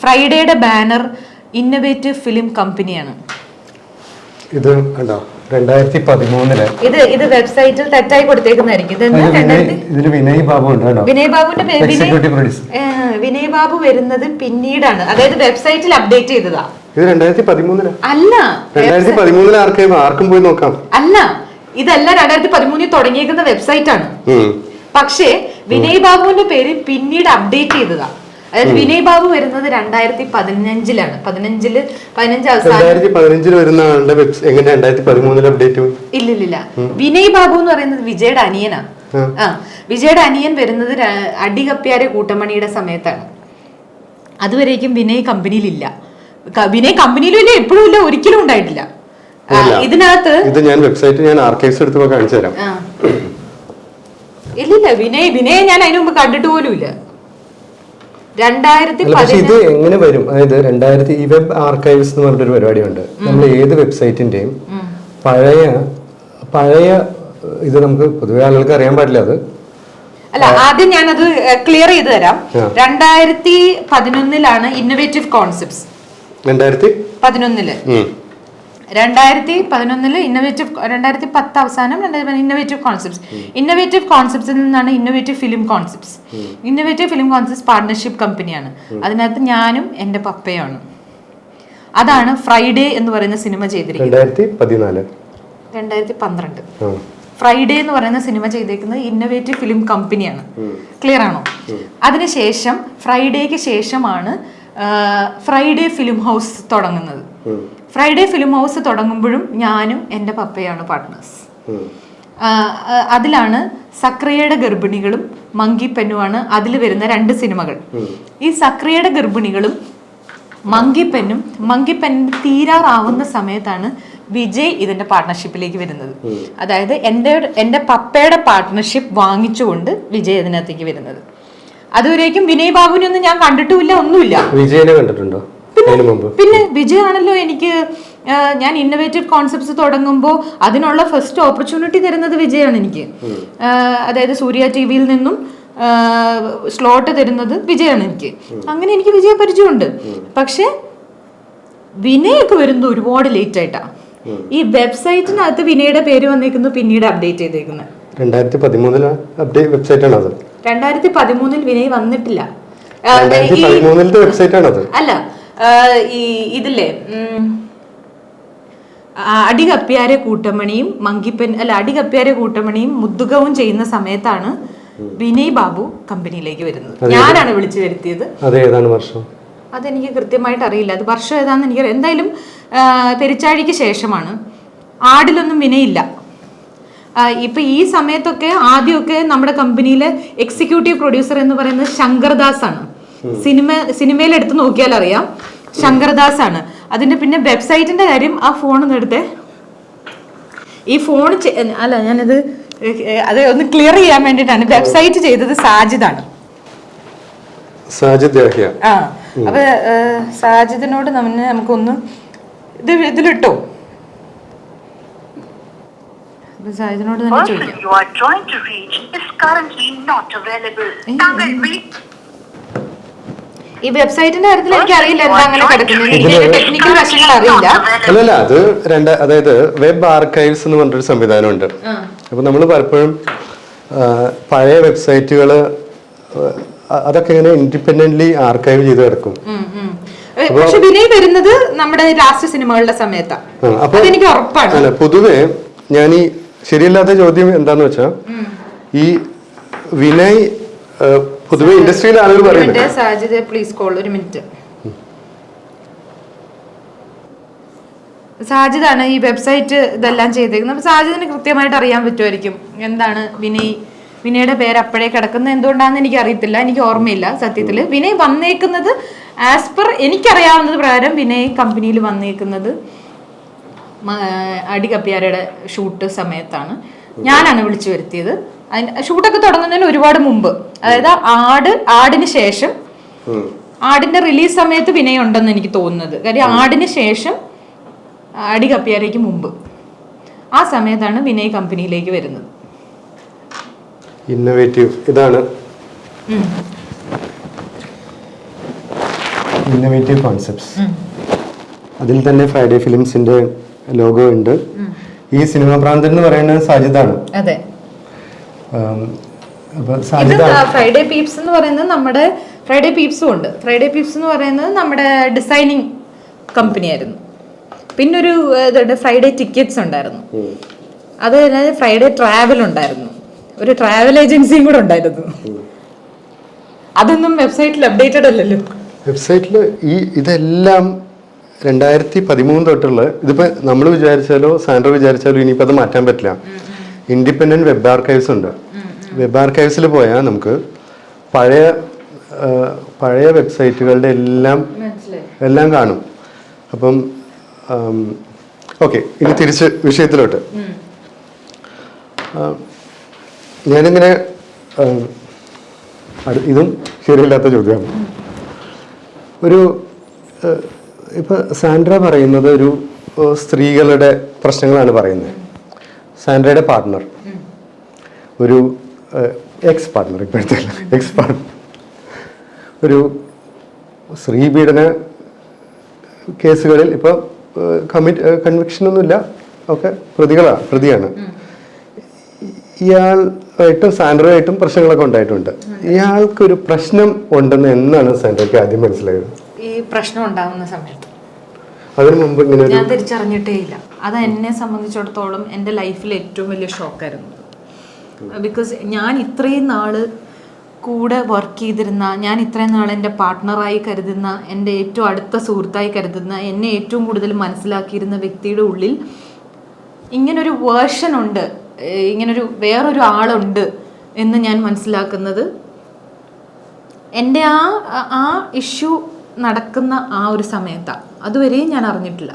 ഫ്രൈഡേയുടെ ബാനർ ഇന്നോവേറ്റീവ് ഫിലിം കമ്പനിയാണ്. ഇത് 2013 ഇത് വെബ്സൈറ്റിൽ തെറ്റായി കൊടുത്തേക്കുന്നതായിരിക്കും. ഇതിൽ വിനയ് ബാബു ഉണ്ട്. വിനയ് ബാബുവിന്റെ വിനയ് ബാബു വരുന്നത് പിന്നീടാണ്, അതായത് വെബ്സൈറ്റിൽ അപ്ഡേറ്റ് ചെയ്തതാ. ഇത് 2013 അല്ല. 2013 ആർക്കും പോയി നോക്കാം. അല്ല, ഇതല്ല 2013 തുടങ്ങിയേക്കുന്ന വെബ്സൈറ്റ് ആണ്. പക്ഷേ വിനയ് ബാബുവിന്റെ പേര് പിന്നീട് അപ്ഡേറ്റ് ചെയ്തതാ. അതായത് വിനയ് ബാബു വരുന്നത് 2015 2015 വരുന്ന ആളുടെ എങ്ങനെ 2013 അപ്ഡേറ്റ്? ഇല്ലില്ല. വിനയ് ബാബു എന്ന് പറയുന്നത് വിജയുടെ അനിയനാ. വിജയുടെ അനിയൻ വരുന്നത് അടികപ്പ്യാരെ കൂട്ടമണിയുടെ സമയത്താണ്. അതുവരേക്കും വിനയ് കമ്പനിയിലില്ല. വിനയ് കമ്പനിയിലും ഇല്ല, എപ്പോഴും ഇല്ല, ഒരിക്കലും ഉണ്ടായിട്ടില്ല. ഇതിനകത്ത് ഇത് ഞാൻ വെബ്സൈറ്റ് ആർക്കൈവ്സ് എടുത്ത് കാണിച്ചു തരാം. ഇല്ലില്ല, വിനയെ ഞാൻ അതിനു മുമ്പ് കണ്ടിട്ട് പോലും ഇല്ല. 2010 ഇത് എങ്ങനെ വരും? അതായത് ഈ വെബ് ആർക്കൈവ്സ് എന്ന് പറഞ്ഞൊരു പരിപാടിയുണ്ട്. നമ്മൾ ഏത് വെബ്സൈറ്റിന്റെയും പഴയ ഇത് നമുക്ക് പൊതുവെ ആളുകൾക്ക് അറിയാൻ പാടില്ല. അത് അല്ല, ആദ്യം ഞാനത് ക്ലിയർ ചെയ്ത് തരാം. 2011 ഇന്നോവേറ്റീവ് കോൺസെപ്റ്റ്സ്. 2011 ഇന്നോവേറ്റീവ്, 2010 അവസാനം ഇന്നോവേറ്റീവ് കോൺസെപ്റ്റ്സ്. ഇന്നോവേറ്റീവ് കോൺസെപ്റ്റ്സിൽ നിന്നാണ് innovative film concepts. Innovative film concepts partnership കമ്പനിയാണ്. അതിനകത്ത് ഞാനും എൻ്റെ പപ്പയാണ്. അതാണ് ഫ്രൈഡേ എന്ന് പറയുന്ന സിനിമ ചെയ്തിരിക്കുന്നത്. 2012 ഫ്രൈഡേ എന്ന് പറയുന്ന സിനിമ ചെയ്തേക്കുന്നത് ഇന്നോവേറ്റീവ് ഫിലിം കമ്പനിയാണ്. ക്ലിയർ ആണോ? അതിനുശേഷം ഫ്രൈഡേക്ക് ശേഷമാണ് ഫ്രൈഡേ ഫിലിം ഹൗസ് തുടങ്ങുന്നത്. ഫ്രൈഡേ ഫിലിം ഹൗസ് തുടങ്ങുമ്പോഴും ഞാനും എൻ്റെ പപ്പയാണ് പാർട്ട്നേഴ്സ്. അതിലാണ് സക്രിയയുടെ ഗർഭിണികളും മങ്കിപ്പെന്നുമാണ് അതിൽ വരുന്ന 2 സിനിമകൾ. ഈ സക്രിയയുടെ ഗർഭിണികളും മങ്കിപ്പെൻ തീരാറാവുന്ന സമയത്താണ് വിജയ് ഇതിന്റെ പാർട്ട്ണർഷിപ്പിലേക്ക് വരുന്നത്. അതായത് എൻ്റെ പപ്പയുടെ പാർട്ട്ണർഷിപ്പ് വാങ്ങിച്ചുകൊണ്ട് വിജയ് ഇതിനകത്തേക്ക് വരുന്നത്. അതുവരേക്കും വിനയ് ബാബുവിനൊന്നും ഞാൻ കണ്ടിട്ടുമില്ല, ഒന്നുമില്ല. വിജയനെ കണ്ടിട്ടുണ്ടോ? പിന്നെ വിജയ് ആണല്ലോ എനിക്ക്, ഞാൻ ഇന്നോവേറ്റീവ് കോൺസെപ്റ്റ്സ് തുടങ്ങുമ്പോൾ അതിനുള്ള ഫസ്റ്റ് ഓപ്പർച്യൂണിറ്റി തരുന്നത് വിജയാണ് എനിക്ക്. അതായത് സൂര്യ ടിവിയിൽ നിന്നും സ്ലോട്ട് തരുന്നത് വിജയാണ് എനിക്ക്. അങ്ങനെ എനിക്ക് വിജയ പരിചയമുണ്ട്. പക്ഷെ വിനയൊക്കെ വരുന്നത് ഒരുപാട് ലേറ്റ് ആയിട്ടാ. ഈ വെബ്സൈറ്റിനകത്ത് വിനയുടെ പേര് വന്നേക്കുന്നു, പിന്നീട് അപ്ഡേറ്റ് ചെയ്തേക്കുന്നത്. 2013 അപ്ഡേറ്റ് വെബ്സൈറ്റ് ആണ് അത്. 2013 വിനയ് വന്നിട്ടില്ല. വെബ്സൈറ്റ് ആണ് അത്. അല്ല, ഈ ഇതില്ലേ അടികപ്പ്യാരെ കൂട്ടമണിയും അടികപ്പ്യാരെ കൂട്ടമണിയും മുദ്ദുകവും ചെയ്യുന്ന സമയത്താണ് വിനയ് ബാബു കമ്പനിയിലേക്ക് വരുന്നത്. ഞാനാണ് വിളിച്ചു വരുത്തിയത്. അതെനിക്ക് കൃത്യമായിട്ട് അറിയില്ല, അത് വർഷം ഏതാന്ന് എനിക്കറിയാം. എന്തായാലും പെരിച്ചാഴിക്ക് ശേഷമാണ്. ആടിലൊന്നും വിനയില്ല. ഇപ്പൊ ഈ സമയത്തൊക്കെ ആദ്യമൊക്കെ നമ്മുടെ കമ്പനിയിലെ എക്സിക്യൂട്ടീവ് പ്രൊഡ്യൂസർ എന്ന് പറയുന്നത് ശങ്കർദാസ് ആണ്. സിനിമയിൽ എടുത്ത് നോക്കിയാൽ അറിയാം, ശങ്കർദാസ് ആണ്. അതിന്റെ പിന്നെ വെബ്സൈറ്റിന്റെ കാര്യം, ആ ഫോൺ എടുത്തേ. ഈ ഫോൺ അല്ല, ഞാനത് അത് ഒന്ന് ക്ലിയർ ചെയ്യാൻ വേണ്ടിയിട്ടാണ്. വെബ്സൈറ്റ് ചെയ്തത് സാജിദാണ്. അപ്പൊ സാജിദിനോട് നമുക്കൊന്ന് ഇതിലിട്ടോ, സാജിദിനോട് തന്നെ ചോദിക്കാം. ഈ വെബ്സൈറ്റിന്റെ കാര്യത്തിൽ എനിക്ക് അറിയില്ല എന്താ അങ്ങനെ കിടക്കുന്നത്, ടെക്നിക്കൽ വശങ്ങൾ അറിയില്ല. അല്ലല്ല, അത് അതായത് വെബ് ആർക്കൈവ്സ് എന്ന് പറഞ്ഞൊരു സംവിധാനമുണ്ട്. അപ്പൊ നമ്മൾ പലപ്പോഴും പഴയ വെബ്സൈറ്റുകള് അതൊക്കെ ഇങ്ങനെ ഇൻഡിപെൻഡന്റ്ലി ആർക്കൈവ് ചെയ്ത് കിടക്കും. പക്ഷെ വിനയ് വരുന്നത് നമ്മുടെ ലാസ്റ്റ് സിനിമകളുടെ സമയത്താണ്. അപ്പൊ എനിക്ക് ഉറപ്പാണ്. പൊതുവെ ഞാൻ ഈ ശരിയല്ലാത്ത ചോദ്യം എന്താന്ന് വെച്ചാ, ഈ വിനയ് പൊതുവെ ഇൻഡസ്ട്രിയിലെ ആളുകൾ പറയുന്നത് സാജിദ് പ്ലീസ് കോൾ ഒരു മിനിറ്റ്. സാജിദാണ് ഈ വെബ്സൈറ്റ് ഇതെല്ലാം ചെയ്തേക്കുന്നത്. അപ്പോൾ സാജിദിന് കൃത്യമായിട്ട് അറിയാൻ പറ്റുമായിരിക്കും എന്താണ് വിനയുടെ പേര് അപ്പോഴേ കിടക്കുന്നത് എന്തുകൊണ്ടാണെന്ന് എനിക്ക് അറിയത്തില്ല, എനിക്ക് ഓർമ്മയില്ല സത്യത്തിൽ. വിനയ് വന്നേക്കുന്നത് ആസ് പെർ എനിക്കറിയാവുന്നത് പ്രകാരം വിനയ് കമ്പനിയിൽ വന്നേക്കുന്നത് അടി കപ്പിയാരയുടെ ഷൂട്ട് സമയത്താണ്. ഞാനാണ് വിളിച്ചു വരുത്തിയത്. അതിന് ഷൂട്ടൊക്കെ തുടങ്ങുന്നതിന് ഒരുപാട് മുമ്പ്, അതായത് ആടിന് ശേഷം, ആടിന്റെ റിലീസ് സമയത്ത് വിനയ് ഉണ്ടെന്ന് എനിക്ക് തോന്നുന്നത്. കാര്യം ആടിന് ശേഷം അടി കപ്പിയാരയ്ക്ക് മുമ്പ് ആ സമയത്താണ് വിനയ് കമ്പനിയിലേക്ക് വരുന്നത്. ഇന്നോവേറ്റീവ് ഇതാണ് ഇന്നോവേറ്റീവ് കോൺസെപ്റ്റ്സ്. അതിൽ തന്നെ ഫ്രൈഡേ ഫിലിംസിന്റെ ലോഗോ ഉണ്ട്. ഈ സിനിമ പ്രാന്തൻ എന്ന് പറയുന്നത് സാജിദാണ്. അതെ, ഫ്രൈഡേ പീപ്സ് എന്ന് പറയുന്നത് നമ്മുടെ ഫ്രൈഡേ പീപ്സും ഉണ്ട്. ഫ്രൈഡേ പീപ്സ് എന്ന് പറയുന്നത് നമ്മുടെ ഡിസൈനിങ് കമ്പനി ആയിരുന്നു. പിന്നൊരു ഫ്രൈഡേ ടിക്കറ്റ്സ് ഉണ്ടായിരുന്നു. അത് കഴിഞ്ഞാൽ ഫ്രൈഡേ ട്രാവൽ ഉണ്ടായിരുന്നു, ഒരു ട്രാവൽ ഏജൻസിയും കൂടെ ഉണ്ടായിരുന്നു. അതൊന്നും വെബ്സൈറ്റിൽ അപ്ഡേറ്റഡ് അല്ലല്ലോ. വെബ്സൈറ്റിൽ ഇതെല്ലാം 2013 തൊട്ടുള്ള, ഇതിപ്പോ നമ്മൾ വിചാരിച്ചാലോ സാൻഡ്രോ വിചാരിച്ചാലോ ഇനിയിപ്പോൾ അത് മാറ്റാൻ പറ്റില്ല. ഇൻഡിപെൻഡന്റ് വെബ് ആർക്കൈവ്സ് ഉണ്ട്. വെബ് ആർക്കൈവ്സിൽ പോയാൽ നമുക്ക് പഴയ വെബ്സൈറ്റുകളുടെ എല്ലാം കാണും. അപ്പം ഓക്കെ, ഇനി തിരിച്ച് വിഷയത്തിലോട്ട്. ഞാനിങ്ങനെ ഇതും ശരിയല്ലാത്ത ചോദ്യമാണ്. ഇപ്പൊ സാൻഡ്ര പറയുന്നത് ഒരു സ്ത്രീകളുടെ പ്രശ്നങ്ങളാണ് പറയുന്നത്. സാൻഡ്രയുടെ പാർട്ട്ണർ, ഒരു എക്സ് പാർട്ട്ണർ, ഇപ്പോഴത്തെ എക്സ് പാർട്ട്ണർ ഒരു സ്ത്രീപീഡന കേസുകളിൽ ഇപ്പോൾ കൺവിക്ഷനൊന്നുമില്ല, ഒക്കെ പ്രതിയാണ്. ഇയാളായിട്ടും സാൻഡ്രയായിട്ടും പ്രശ്നങ്ങളൊക്കെ ഉണ്ടായിട്ടുണ്ട്. ഇയാൾക്കൊരു പ്രശ്നം ഉണ്ടെന്ന് എന്നാണ് സാൻഡ്രയ്ക്ക് ആദ്യം മനസ്സിലായത്? ഈ പ്രശ്നം ഉണ്ടാകുന്ന സമയത്ത്. അതിനു മുമ്പ് ഇങ്ങനെ ഞാൻ തിരിച്ചറിഞ്ഞിട്ടേ ഇല്ല. അത് എന്നെ സംബന്ധിച്ചിടത്തോളം എൻ്റെ ലൈഫിൽ ഏറ്റവും വലിയ ഷോക്കായിരുന്നു. ബിക്കോസ് ഞാൻ ഇത്രയും നാള് കൂടെ വർക്ക് ചെയ്തിരുന്ന, ഞാൻ ഇത്രയും നാൾ എൻ്റെ പാർട്ട്ണറായി കരുതുന്ന, എൻ്റെ ഏറ്റവും അടുത്ത സുഹൃത്തായി കരുതുന്ന, എന്നെ ഏറ്റവും കൂടുതൽ മനസ്സിലാക്കിയിരുന്ന വ്യക്തിയുടെ ഉള്ളിൽ ഇങ്ങനൊരു വേർഷൻ ഉണ്ട്, ഇങ്ങനൊരു വേറൊരു ആളുണ്ട് എന്ന് ഞാൻ മനസ്സിലാക്കുന്നത് എൻ്റെ ആ ഇഷ്യൂ നടക്കുന്ന ആ ഒരു സമയത്താണ്. അതുവരെയും ഞാൻ അറിഞ്ഞിട്ടില്ല.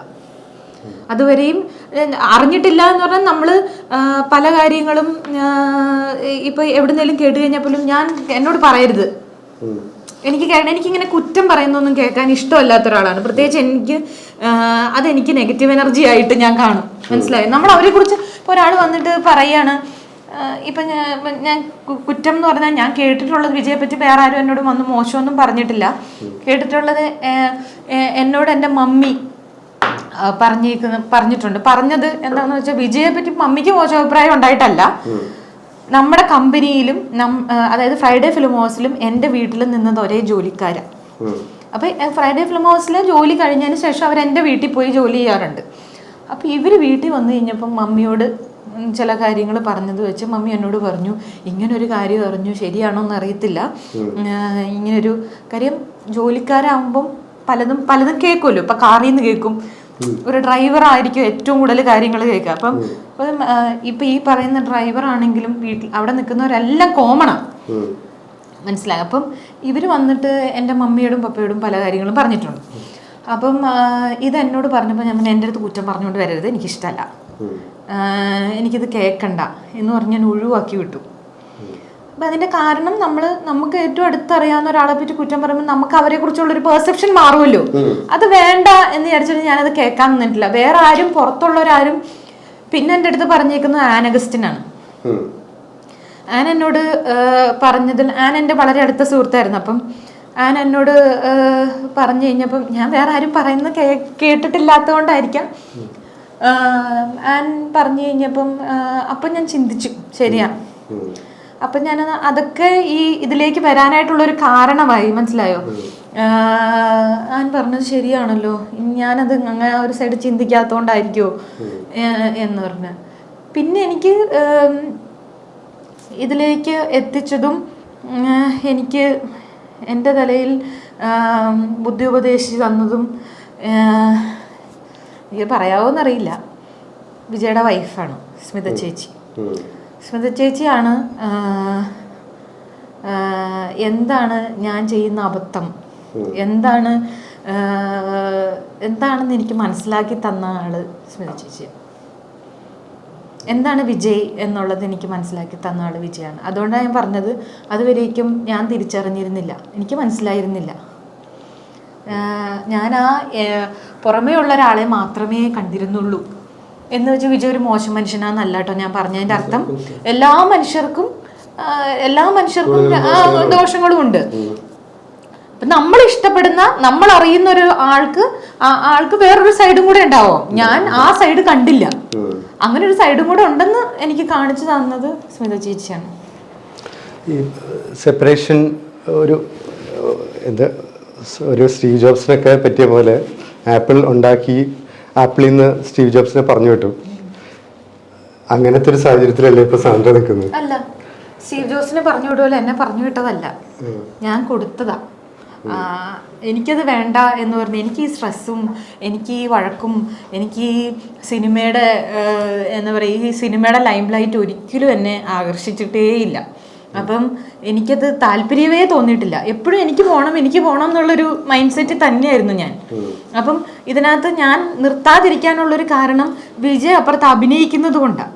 അതുവരെയും അറിഞ്ഞിട്ടില്ല എന്ന് പറഞ്ഞാൽ നമ്മൾ പല കാര്യങ്ങളും ഇപ്പൊ എവിടുന്നേലും കേട്ട് കഴിഞ്ഞാൽ പോലും എന്നോട് പറയരുത്, എനിക്കിങ്ങനെ കുറ്റം പറയുന്നൊന്നും കേൾക്കാൻ ഇഷ്ടമല്ലാത്ത ഒരാളാണ്. പ്രത്യേകിച്ച് അതെനിക്ക് നെഗറ്റീവ് എനർജി ആയിട്ട് ഞാൻ കാണും. മനസ്സിലായി? നമ്മൾ അവരെ കുറിച്ച് ഇപ്പോൾ ഒരാൾ വന്നിട്ട് പറയാണ്, ഇപ്പം ഞാൻ കുറ്റം എന്ന് പറഞ്ഞാൽ ഞാൻ കേട്ടിട്ടുള്ളത് വിജയെ പറ്റി വേറെ ആരും എന്നോട് വന്ന് മോശമൊന്നും കേട്ടിട്ടുള്ളത് എന്നോട് എൻ്റെ മമ്മി പറഞ്ഞിട്ടുണ്ട്. പറഞ്ഞത് എന്താണെന്ന് വെച്ചാൽ വിജയെ പറ്റി മമ്മിക്ക് മോശം അഭിപ്രായം ഉണ്ടായിട്ടല്ല, നമ്മുടെ കമ്പനിയിലും അതായത് ഫ്രൈഡേ ഫിലിം ഹൗസിലും എൻ്റെ വീട്ടിൽ നിന്നത് ഒരേ ജോലിക്കാരാണ്. അപ്പൊ ഫ്രൈഡേ ഫിലിം ഹൗസിലെ ജോലി കഴിഞ്ഞതിന് ശേഷം അവർ എൻ്റെ വീട്ടിൽ പോയി ജോലി ചെയ്യാറുണ്ട്. അപ്പൊ ഇവര് വീട്ടിൽ വന്നു കഴിഞ്ഞപ്പം മമ്മിയോട് ചില കാര്യങ്ങൾ പറഞ്ഞത് വെച്ച് മമ്മി എന്നോട് പറഞ്ഞു, ഇങ്ങനൊരു കാര്യം അറിഞ്ഞു, ശരിയാണോ എന്ന് അറിയത്തില്ല, ഇങ്ങനൊരു കാര്യം ജോലിക്കാരാകുമ്പം പലതും കേൾക്കുമല്ലോ. ഇപ്പൊ കാറിൽ നിന്ന് കേൾക്കും, ഒരു ഡ്രൈവർ ആയിരിക്കും ഏറ്റവും കൂടുതൽ കാര്യങ്ങൾ കേൾക്കുക. അപ്പം ഇപ്പൊ ഈ പറയുന്ന ഡ്രൈവർ ആണെങ്കിലും വീട്ടിൽ അവിടെ നിൽക്കുന്നവരെല്ലാം കോമണാണ്, മനസ്സിലായി? അപ്പം ഇവർ വന്നിട്ട് എൻ്റെ മമ്മിയോടും പപ്പയോടും പല കാര്യങ്ങളും പറഞ്ഞിട്ടുണ്ട്. അപ്പം ഇത് എന്നോട് പറഞ്ഞപ്പോൾ ഞാൻ എൻ്റെ അടുത്ത് കുറ്റം പറഞ്ഞുകൊണ്ട് വരരുത്, എനിക്കിഷ്ടമല്ല, എനിക്കിത് കേൾക്കണ്ട എന്ന് പറഞ്ഞ് ഞാൻ ഒഴിവാക്കി വിട്ടു. അപ്പം അതിൻ്റെ കാരണം നമുക്ക് ഏറ്റവും അടുത്തറിയാവുന്ന ഒരാളെ പറ്റി കുറ്റം പറയുമ്പോൾ നമുക്ക് അവരെ കുറിച്ചുള്ളൊരു പെർസെപ്ഷൻ മാറുമല്ലോ. അത് വേണ്ട എന്ന് വിചാരിച്ചിട്ട് ഞാനത് കേൾക്കാൻ നിന്നിട്ടില്ല. വേറെ ആരും, പുറത്തുള്ളവരാരും. പിന്നെ എൻ്റെ അടുത്ത് പറഞ്ഞേക്കുന്നത് ആൻ അഗസ്റ്റിനാണ്. ആൻ എന്നോട് പറഞ്ഞതിൽ, ആൻ എൻ്റെ വളരെ അടുത്ത സുഹൃത്തായിരുന്നു. അപ്പം ആൻ എന്നോട് പറഞ്ഞു കഴിഞ്ഞപ്പം ഞാൻ വേറെ ആരും പറയുന്നത് കേട്ടിട്ടില്ലാത്തത് കൊണ്ടായിരിക്കാം, ആൻ പറഞ്ഞു കഴിഞ്ഞപ്പം അപ്പം ഞാൻ ചിന്തിച്ചു, ശരിയാ. അപ്പം ഞാൻ അതൊക്കെ ഈ ഇതിലേക്ക് വരാനായിട്ടുള്ളൊരു കാരണമായി, മനസ്സിലായോ? ആൻ പറഞ്ഞത് ശരിയാണല്ലോ, ഞാനത് അങ്ങനെ ഒരു സൈഡ് ചിന്തിക്കാത്തതുകൊണ്ടായിരിക്കുമോ എന്ന് പറഞ്ഞ്. പിന്നെ എനിക്ക് ഇതിലേക്ക് എത്തിച്ചതും എനിക്ക് എൻ്റെ തലയിൽ ബുദ്ധി ഉപദേശിച്ച് തന്നതും എനിക്ക് പറയാവോന്നറിയില്ല. വിജയുടെ വൈഫാണ് സ്മിത ചേച്ചി. സ്മിത ചേച്ചിയാണ് എന്താണ് ഞാൻ ചെയ്യുന്ന അബദ്ധം എന്താണെന്ന് എനിക്ക് മനസ്സിലാക്കി തന്ന ആള് സ്മിത ചേച്ചി. എന്താണ് വിജയ് എന്നുള്ളത് എനിക്ക് മനസ്സിലാക്കി തന്ന ആള് വിജയാണ്. അതുകൊണ്ടാണ് ഞാൻ പറഞ്ഞത്, അതുവരേക്കും ഞാൻ തിരിച്ചറിഞ്ഞിരുന്നില്ല, എനിക്ക് മനസ്സിലായിരുന്നില്ല. ഞാൻ പുറമേ ഉള്ള ഒരാളെ മാത്രമേ കണ്ടിരുന്നുള്ളൂ എന്ന് വെച്ച് വിജയ് ഒരു മോശം മനുഷ്യനാന്നല്ല കേട്ടോ ഞാൻ പറഞ്ഞതിൻ്റെ അർത്ഥം. എല്ലാ മനുഷ്യർക്കും ദോഷങ്ങളും ഉണ്ട്. അപ്പൊ നമ്മൾ ഇഷ്ടപ്പെടുന്ന, നമ്മൾ അറിയുന്ന ഒരു ആൾക്ക് വേറൊരു സൈഡും കൂടെ ഉണ്ടാവും. ഞാൻ ആ സൈഡ് കണ്ടില്ല. അങ്ങനെ ഒരു സൈഡും കൂടെ ഉണ്ടെന്ന് എനിക്ക് കാണിച്ചു തന്നത് സ്മിത ചേച്ചിയാണ്. ഈ സെപ്പറേഷൻ ഒരു സ്റ്റീവ് ജോബ്സിനൊക്കെ പറ്റിയ പോലെ ആപ്പിളിൽ നിന്ന് സ്റ്റീവ് ജോബ്സിനെ പറഞ്ഞു വിട്ടു. അങ്ങനത്തെ ഒരു സാഹചര്യത്തിലല്ലേ ഇപ്പൊ സാന്ദ്ര നിൽക്കുന്നത്? അല്ല, സ്റ്റീവ് ജോബ്സിനെ പറഞ്ഞു വിടുമല്ലോ, എന്നെ പറഞ്ഞു വിട്ടതല്ല, ഞാൻ കൊടുത്തതാ. എനിക്കത് വേണ്ട എന്ന് പറഞ്ഞ് എനിക്ക് ഈ സ്ട്രെസ്സും എനിക്ക് ഈ വഴക്കും എനിക്ക് ഈ സിനിമയുടെ എന്താ പറയുക, ഈ സിനിമയുടെ ലൈം ലൈറ്റ് ഒരിക്കലും എന്നെ ആകർഷിച്ചിട്ടേ ഇല്ല. അപ്പം എനിക്കത് താല്പര്യമേ തോന്നിയിട്ടില്ല. എപ്പോഴും എനിക്ക് പോകണം എന്നുള്ളൊരു മൈൻഡ് സെറ്റ് തന്നെയായിരുന്നു ഞാൻ. അപ്പം ഇതിനകത്ത് ഞാൻ നിർത്താതിരിക്കാനുള്ളൊരു കാരണം വിജയ് അപ്പുറത്ത് അഭിനയിക്കുന്നത് കൊണ്ടാണ്.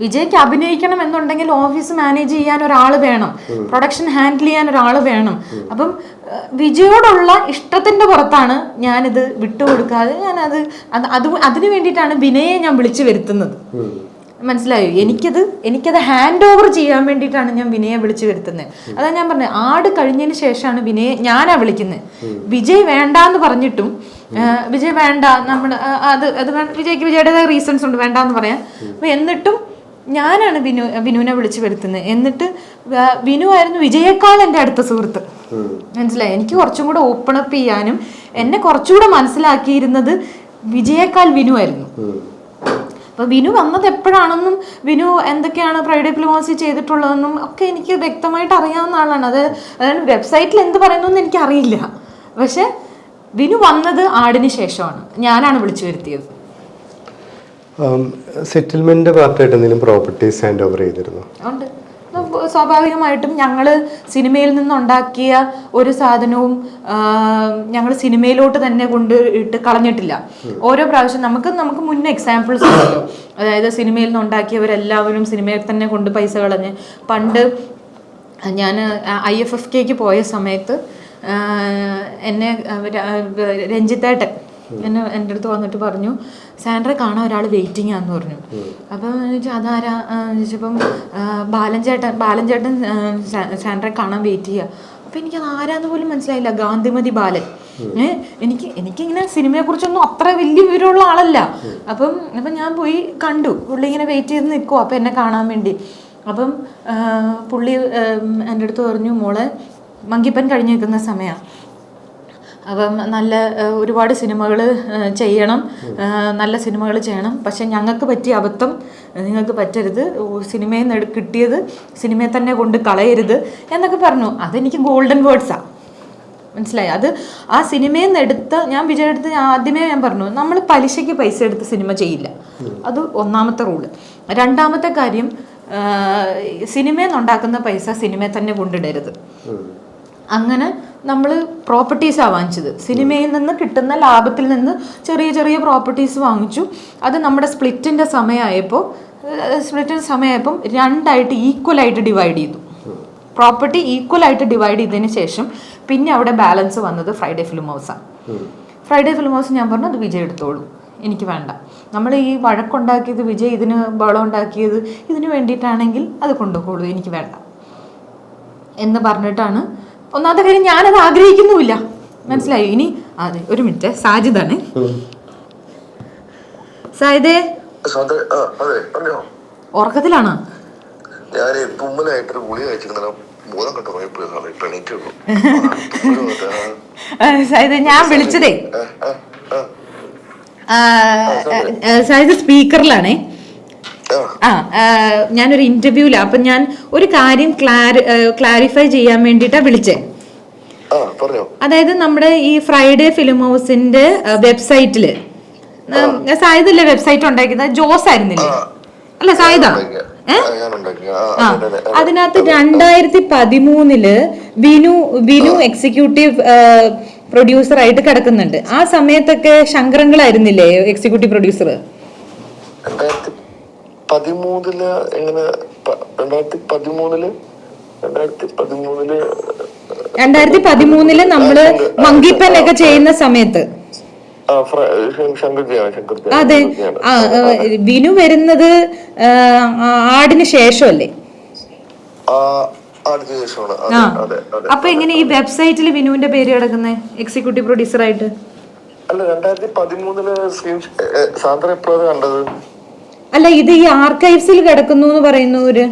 വിജയ്ക്ക് അഭിനയിക്കണം എന്നുണ്ടെങ്കിൽ ഓഫീസ് മാനേജ് ചെയ്യാൻ ഒരാൾ വേണം, പ്രൊഡക്ഷൻ ഹാൻഡിൽ ചെയ്യാൻ ഒരാൾ വേണം. അപ്പം വിജയോടുള്ള ഇഷ്ടത്തിന്റെ പുറത്താണ് ഞാനിത് വിട്ടുകൊടുക്കാതെ അതിനു വേണ്ടിയിട്ടാണ് വിനയെ ഞാൻ വിളിച്ചു വരുത്തുന്നത്. മനസ്സിലായോ? എനിക്കത് ഹാൻഡ് ഓവർ ചെയ്യാൻ വേണ്ടിയിട്ടാണ് ഞാൻ വിനയെ വിളിച്ചു വരുത്തുന്നത്. അതാ ഞാൻ പറഞ്ഞത്, ആട് കഴിഞ്ഞതിന് ശേഷമാണ് വിനയെ ഞാനാ വിളിക്കുന്നത്. വിജയ് വേണ്ടാന്ന് പറഞ്ഞിട്ടും വിജയ് വേണ്ട, നമ്മുടെ വിജയ്ക്ക് വിജയുടേതായ റീസൺസ് ഉണ്ട് വേണ്ടാന്ന് പറയാൻ. അപ്പൊ എന്നിട്ടും ഞാനാണ് വിനുവിനെ വിളിച്ചു വരുത്തുന്നത്. എന്നിട്ട് വിനു ആയിരുന്നു വിജയേക്കാൾ എൻ്റെ അടുത്ത സുഹൃത്ത്. മനസ്സിലായി? എനിക്ക് കുറച്ചും കൂടെ ഓപ്പൺ അപ്പ് ചെയ്യാനും എന്നെ കുറച്ചുകൂടെ മനസ്സിലാക്കിയിരുന്നത് വിജയേക്കാൾ വിനു ആയിരുന്നു. അപ്പൊ വിനു വന്നത് എപ്പോഴാണെന്നും വിനു എന്തൊക്കെയാണ് ഫ്രൈഡേ ഡിപ്ലോമസി ചെയ്തിട്ടുള്ളതെന്നും ഒക്കെ എനിക്ക് വ്യക്തമായിട്ട് അറിയാവുന്ന ആളാണ്. അതായത് വെബ്സൈറ്റിൽ എന്ത് പറയുന്നു എന്ന് എനിക്കറിയില്ല. പക്ഷെ വിനു വന്നത് ആടിന് ശേഷമാണ്, ഞാനാണ് വിളിച്ചു വരുത്തിയത്. സെറ്റിൽമെന്റ് പാർട്ടായിട്ട് എന്തെങ്കിലും പ്രോപ്പർട്ടീസ് ഹാൻഡ് ഓവർ ചെയ്തിരുന്നു? ഉണ്ട്. സ്വാഭാവികമായിട്ടും ഞങ്ങൾ സിനിമയിൽ നിന്നുണ്ടാക്കിയ ഒരു സാധനവും ഞങ്ങൾ സിനിമയിലോട്ട് തന്നെ കൊണ്ട് ഇട്ട് കളഞ്ഞിട്ടില്ല. ഓരോ പ്രാവശ്യം നമുക്ക് മുന്നേ എക്സാമ്പിൾസ് ഉണ്ടല്ലോ. അതായത് സിനിമയിൽ നിന്നുണ്ടാക്കിയവരെല്ലാവരും സിനിമയിൽ തന്നെ കൊണ്ട് പൈസ കളഞ്ഞ്. പണ്ട് ഞാൻ IFFK പോയ സമയത്ത് എന്നെ രഞ്ജിത്തേട്ടൻ എൻ്റെ അടുത്ത് വന്നിട്ട് പറഞ്ഞു, സാൻഡ്രയെ കാണാൻ ഒരാൾ വെയിറ്റിംഗ് ആന്ന് പറഞ്ഞു. അപ്പം അതാരാ ചോദിച്ചപ്പം ബാലൻചേട്ടൻ സാൻഡ്രയെ കാണാൻ വെയിറ്റ് ചെയ്യുക. അപ്പം എനിക്കത് ആരാന്ന് പോലും മനസ്സിലായില്ല. ഗാന്ധിമതി ബാലൻ. എനിക്കിങ്ങനെ സിനിമയെക്കുറിച്ചൊന്നും അത്ര വലിയ വിവരമുള്ള ആളല്ല. അപ്പം ഞാൻ പോയി കണ്ടു. പുള്ളി ഇങ്ങനെ വെയിറ്റ് ചെയ്ത് നിൽക്കുമോ അപ്പം എന്നെ കാണാൻ വേണ്ടി. അപ്പം പുള്ളി എൻ്റെ അടുത്ത് പറഞ്ഞു, മോളെ മങ്കിപ്പൻ കഴിഞ്ഞ് നിൽക്കുന്ന സമയമാണ്, അപ്പം ഒരുപാട് സിനിമകൾ ചെയ്യണം, നല്ല സിനിമകൾ ചെയ്യണം. പക്ഷെ ഞങ്ങൾക്ക് പറ്റിയ അബദ്ധം നിങ്ങൾക്ക് പറ്റരുത്. സിനിമയിൽ നിന്ന് കിട്ടിയത് സിനിമയെ തന്നെ കൊണ്ട് കളയരുത് എന്നൊക്കെ പറഞ്ഞു. അതെനിക്ക് ഗോൾഡൻ വേർഡ്സാണ്. മനസ്സിലായി? ആ സിനിമയിൽ നിന്ന് എടുത്ത് ഞാൻ വിജയെടുത്ത് ആദ്യമേ ഞാൻ പറഞ്ഞു, നമ്മൾ പലിശയ്ക്ക് പൈസ എടുത്ത് സിനിമ ചെയ്യില്ല. അത് ഒന്നാമത്തെ റൂള്. രണ്ടാമത്തെ കാര്യം, സിനിമയിൽ നിന്നുണ്ടാക്കുന്ന പൈസ സിനിമയെ തന്നെ കൊണ്ടിടരുത്. അങ്ങനെ നമ്മൾ പ്രോപ്പർട്ടീസാണ് വാങ്ങിച്ചത്. സിനിമയിൽ നിന്ന് കിട്ടുന്ന ലാഭത്തിൽ നിന്ന് ചെറിയ ചെറിയ പ്രോപ്പർട്ടീസ് വാങ്ങിച്ചു. അത് നമ്മുടെ സ്പ്ലിറ്റിൻ്റെ സമയമായപ്പം രണ്ടായിട്ട് ഈക്വലായിട്ട് ഡിവൈഡ് ചെയ്തു. പ്രോപ്പർട്ടി ഈക്വലായിട്ട് ഡിവൈഡ് ചെയ്തതിന് ശേഷം പിന്നെ അവിടെ ബാലൻസ് വന്നത് ഫ്രൈഡേ ഫിലിം ഹൗസാണ്. ഫ്രൈഡേ ഫിലിം ഹൗസ് ഞാൻ പറഞ്ഞു, അത് വിജയ് എടുത്തോളൂ, എനിക്ക് വേണ്ട. നമ്മൾ ഈ വഴക്കുണ്ടാക്കിയത് വിജയ് ഇതിന് ബഹളം ഉണ്ടാക്കിയത് ഇതിന് വേണ്ടിയിട്ടാണെങ്കിൽ അത് കൊണ്ടുപോകുള്ളൂ, എനിക്ക് വേണ്ട എന്ന് പറഞ്ഞിട്ടാണ്. ഒന്നാമത്തെ കാര്യം, ഞാനത് ആഗ്രഹിക്കുന്നുമില്ല. മനസ്സിലായോ? ഇനി അതെ, ഒരു മിനിറ്റ്, സാജിദാണ്. സാജിദേ, ഉറക്കത്തിലാണോ? സാജിദേ, ഞാൻ വിളിച്ചതേ സാജിദ് സ്പീക്കറിലാണേ. ഞാനൊരു ഇന്റർവ്യൂല. അപ്പൊ ഞാൻ ഒരു കാര്യം ക്ലാരിഫൈ ചെയ്യാൻ വേണ്ടിട്ടാ വിളിച്ചേ. അതായത് നമ്മുടെ ഈ ഫ്രൈഡേ ഫിലിം ഹൗസിന്റെ വെബ്സൈറ്റില് സായുധല്ലേ വെബ്സൈറ്റ് ഉണ്ടാക്കുന്നത്? ജോസ് ആയിരുന്നില്ലേ? അല്ല സായുധ. അതിനകത്ത് 2013 വിനു എക്സിക്യൂട്ടീവ് പ്രൊഡ്യൂസർ ആയിട്ട് കിടക്കുന്നുണ്ട്. ആ സമയത്തൊക്കെ ശങ്കരങ്ങളായിരുന്നില്ലേ എക്സിക്യൂട്ടീവ് പ്രൊഡ്യൂസർ? 2013 നമ്മള് മങ്കിപ്പൻ ഒക്കെ ചെയ്യുന്ന സമയത്ത്. അതെ, വിനു വരുന്നത് ആടിന് ശേഷമല്ലേ? അപ്പൊ എങ്ങനെ ഈ വെബ്സൈറ്റിൽ വിനുവിന്റെ പേര് കിടക്കുന്നത് എക്സിക്യൂട്ടീവ് പ്രൊഡ്യൂസർ ആയിട്ട്? അല്ല, 2013 സാന്ദ്ര എപ്പോഴാണ് കണ്ടത്? അല്ല, ഇത് ഈ ആർക്കൈവ്സിൽ കിടക്കുന്നു എന്ന് പറയുന്നവര്.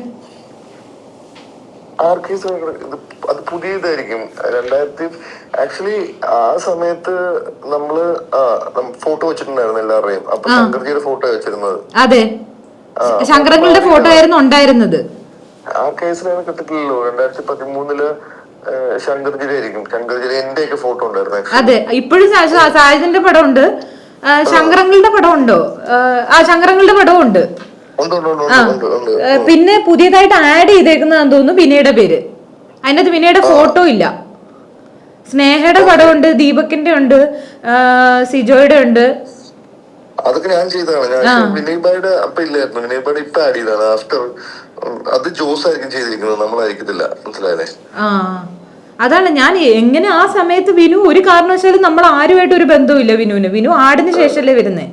ആർക്കൈവ്സ് അത് പുതിയതായിരിക്കും. ആക്ച്വലി ആ സമയത്ത് നമ്മള് ഫോട്ടോ വെച്ചിട്ടുണ്ടായിരുന്നു എല്ലാവരുടെയും. അപ്പൊ ശങ്കർജിയുടെ ഫോട്ടോ വെച്ചിരുന്നത്. അതെ, ശങ്കരങ്ങളുടെ ഫോട്ടോ ആയിരുന്നു ഉണ്ടായിരുന്നത്. ആർക്കൈവ്സിലാണ് കിട്ടിട്ടില്ലല്ലോ. 2013 ശങ്കർജിയുടെ ആയിരിക്കും. ശങ്കർജിയുടെ എന്റെ ഒക്കെ ഫോട്ടോ ഉണ്ടായിരുന്നു. അതെ, ഇപ്പോഴും സായുധന്റെ പടം ഉണ്ട്. ശങ്കരങ്ങളുടെ പടം ഉണ്ടോ? ശങ്കരങ്ങളുടെ പടവും ഉണ്ട്. പിന്നെ പുതിയതായിട്ട് ആഡ് ചെയ്തേക്കുന്നതാന്ന് തോന്നുന്നു വിനയുടെ പേര്. അതിനകത്ത് വിനയുടെ ഫോട്ടോ ഇല്ല. സ്നേഹയുടെ പടമുണ്ട്, ദീപകിന്റെ ഉണ്ട്, സിജോയുടെ ഉണ്ട്. അതൊക്കെ ഞാൻ ചെയ്തതാണ്. വിനയ്ബായുടെ അപ്പൊ ഇല്ലായിരുന്നു. വിനയ്ബായുടെ ഇപ്പൊ ആഡ് ചെയ്താണ്. ആഫ്റ്റർ അത് ജോസ് ആയിരിക്കും ചെയ്തിരിക്കുന്നത്, നമ്മളായിരിക്കത്തില്ല. മനസ്സിലായല്ലേ? അതാണ് ഞാൻ എങ്ങനെ ആ സമയത്ത് വിനു ഒരു കാരണവശാലും നമ്മൾ ആരുമായിട്ട് ഒരു ബന്ധവുമില്ല. വിനു ആടിന് ശേഷമല്ലേ വരുന്നേ.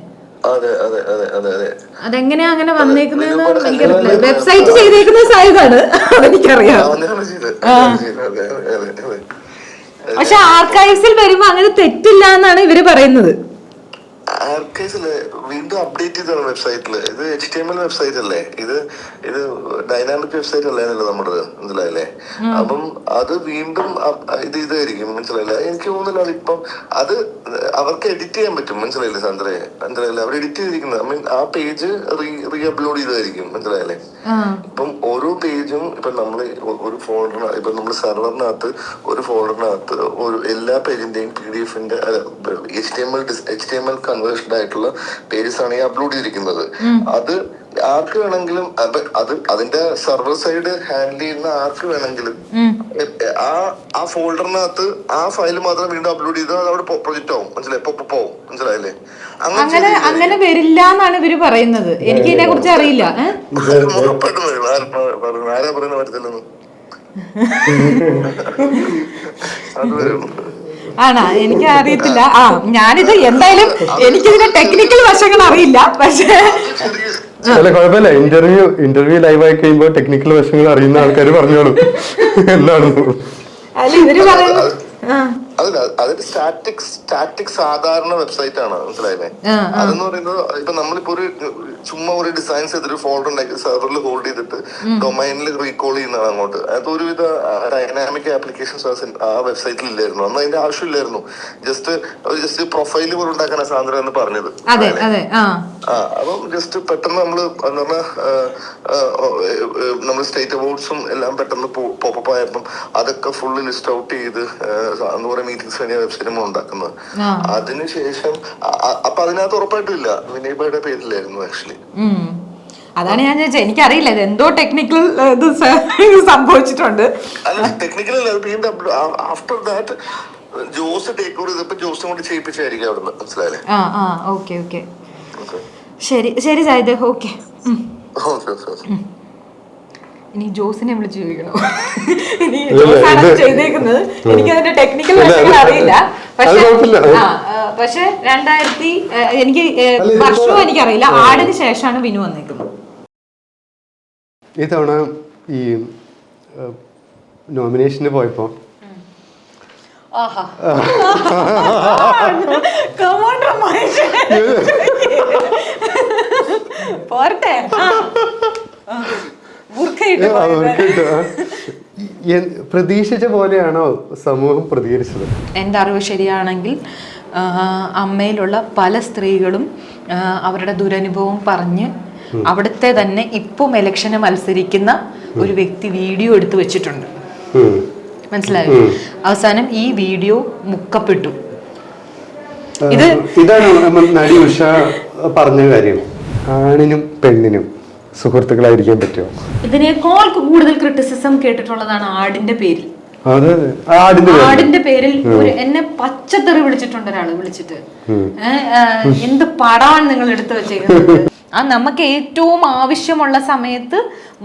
അതെങ്ങനെയാ അങ്ങനെ വന്നേക്കുന്നതെന്ന് എനിക്കറിയില്ല. വെബ്സൈറ്റ് ചെയ്തേക്കുന്നത് സായുധാണ്, അതെനിക്കറിയാം. പക്ഷെ ആർക്കൈവ്സിൽ വരുമ്പോ അങ്ങനെ തെറ്റില്ല എന്നാണ് ഇവര് പറയുന്നത്. ആർക്കൈവ്സില് വീണ്ടും അപ്ഡേറ്റ് ചെയ്താണ് വെബ്സൈറ്റില്. ഇത് HTML വെബ്സൈറ്റ് അല്ലേ? ഇത് ഡൈനാമിക് വെബ്സൈറ്റ് അല്ലേന്നല്ലോ നമ്മുടേത്. മനസ്സിലായില്ലേ? അപ്പം അത് വീണ്ടും ഇതായിരിക്കും. മനസ്സിലായില്ല? എനിക്ക് തോന്നുന്നില്ല അതിപ്പം അത് അവർക്ക് എഡിറ്റ് ചെയ്യാൻ പറ്റും. മനസ്സിലായില്ലേ സാന്ദ്രയെ? മനസ്സിലായില്ലേ? അവർ എഡിറ്റ് ചെയ്തിരിക്കുന്നത്. ആ പേജ് റീ അപ്ലോഡ് ചെയ്തായിരിക്കും. മനസ്സിലായില്ലേ? ഇപ്പം ഓരോ പേജും ഇപ്പൊ നമ്മള് ഒരു ഫോൾഡറിനകത്ത്, ഇപ്പൊ നമ്മള് സെർവറിനകത്ത് ഒരു ഫോൾഡറിനകത്ത് ഒരു എല്ലാ പേജിന്റെയും PDF-ന്റെ HTML കൺവേർഷൻ ആയിട്ടുള്ള പേജസ് ആണ് ഈ അപ്ലോഡ് ചെയ്തിരിക്കുന്നത്. അത് ആർക്ക് വേണമെങ്കിലും അത് അതിന്റെ സെർവർ സൈഡ് ഹാൻഡിൽ ചെയ്യുന്ന ആർക്ക് വേണമെങ്കിലും ആ ഫോൾഡറിനകത്ത് ആ ഫയൽ മാത്രം വീണ്ടും അപ്ലോഡ് ചെയ്താൽ അത് അവിടെ പ്രൊജക്റ്റ് ആവും. മനസ്സിലായി? പോവും. മനസ്സിലായില്ലേ? അങ്ങനെ വരില്ല എന്നാണ് ഇവര് പറയുന്നത്. എനിക്ക് ഇതിനെ കുറിച്ച് അറിയില്ല. ഉറപ്പായിട്ടും വരും. ആരാ പറയുന്ന വരത്തില്ലെന്ന്? അത് വരും. ആണോ? എനിക്ക് അറിയത്തില്ല. ഞാനിത് എന്തായാലും എനിക്കിതിന്റെ ടെക്നിക്കൽ വശങ്ങൾ അറിയില്ല. പക്ഷേ അല്ല, കുഴപ്പമില്ല. ഇന്റർവ്യൂ ലൈവ് ആയി കഴിയുമ്പോൾ ടെക്നിക്കൽ വശങ്ങൾ അറിയുന്ന ആൾക്കാർ പറഞ്ഞോളൂ എന്താണെന്ന്. അല്ല, ഇവര് പറയുന്നത് അതല്ല, അതൊരു സ്റ്റാറ്റിക് സാധാരണ വെബ്സൈറ്റ് ആണ്. മനസ്സിലായില്ലേ? അതെന്ന് പറയുന്നത് ഇപ്പൊ നമ്മളിപ്പോ ചുമ്മാ ഒരു ഡിസൈൻസ് ചെയ്തിട്ട് ഫോൾഡർ ഉണ്ടാക്കി സെർവറിൽ ഹോൾഡ് ചെയ്തിട്ട് ഡൊമൈനിൽ റീകോൾ ചെയ്യുന്നതാണ് അങ്ങോട്ട്. അത് ഒരുവിധ ഡൈനാമിക് ആപ്ലിക്കേഷൻസ് ആ വെബ്സൈറ്റിൽ ഇല്ലായിരുന്നു. അന്ന് അതിന്റെ ആവശ്യമില്ലായിരുന്നു. ജസ്റ്റ് പ്രൊഫൈല് പോലും ഉണ്ടാക്കാനാണ് സാന്ദ്ര എന്ന് പറഞ്ഞത്. അപ്പം ജസ്റ്റ് പെട്ടെന്ന് നമ്മള് എന്ന് പറഞ്ഞാൽ നമ്മൾ സ്റ്റേറ്റ് അവാർഡ്സും എല്ലാം പെട്ടെന്ന് പോപ്പപ്പ് ആയപ്പം അതൊക്കെ ഫുള്ള് ലിസ്റ്റ് ഔട്ട് ചെയ്ത് എന്ന് പറയുന്ന മീറ്റിംഗ്സ് വേണ്ടിയ വെബ്സൈറ്റ് നമ്മൾ ഉണ്ടാക്കുന്നത്. അതിനുശേഷം അപ്പൊ അതിനകത്ത് ഉറപ്പായിട്ടില്ല വിനയ്ബായുടെ പേരിലായിരുന്നു ആക്ച്വലി. അതാണ് ഞാൻ ചോദിച്ചത്. എനിക്കറിയില്ല, ഇത് എന്തോ ടെക്നിക്കൽ സംഭവിച്ചിട്ടുണ്ട്. അല്ല, technical after that Jose take over ചെയ്തപ്പോ ജോസും കൊണ്ട് ചെയ്യിപ്പിച്ചായിരിക്കും അവിടുന്ന്. മനസ്സിലായില്ലേ? ഓക്കെ. ശരി സായിദ്. ഓക്കെ. ഇനി ജോസിനെ വിളിച്ച് ചോദിക്കണോ? ഇനി ജോസാണ് ചെയ്തേക്കുന്നത്. എനിക്ക് അതിന്റെ ടെക്നിക്കൽ വശങ്ങൾ അറിയില്ല. പക്ഷെ 2000 എനിക്ക് വർഷവും എനിക്കറിയില്ല. ആടിന് ശേഷമാണ് വിനു വന്നേക്കുന്നത്. ഇത്തവണ ഈ നോമിനേഷന് പോയപ്പോ പോരട്ടെ, പ്രതീക്ഷിച്ച പോലെയാണോ സമൂഹം പ്രതികരിച്ചത്? എൻ്റെ അറിവ് ശരിയാണെങ്കിൽ അമ്മയിലുള്ള പല സ്ത്രീകളും അവരുടെ ദുരനുഭവം പറഞ്ഞ് അവിടുത്തെ തന്നെ ഇപ്പം ഇലക്ഷന് മത്സരിക്കുന്ന ഒരു വ്യക്തി വീഡിയോ എടുത്തു വെച്ചിട്ടുണ്ട്. മനസ്സിലായോ? അവസാനം ഈ വീഡിയോ മുക്കപ്പെട്ടു. ഇതാണ് നടി ഉഷ പറഞ്ഞ കാര്യം. ആണിനും പെണ്ണിനും സുഹൃത്തുക്കളായിരിക്കാൻ പറ്റുമോ? ഇതിനേക്കാൾ കൂടുതൽ ക്രിറ്റിസിസം കേട്ടിട്ടുള്ളതാണ് ആടിന്റെ പേരിൽ. അതെ, ആടിന്റെ പേരിൽ എന്നെ പച്ചത്തെറി വിളിച്ചിട്ടുണ്ട് ഒരാള് വിളിച്ചിട്ട്. എന്ത് പടമാണ് നിങ്ങൾ എടുത്തു വെച്ചേക്കുന്നത്? ആ നമുക്ക് ഏറ്റവും ആവശ്യമുള്ള സമയത്ത്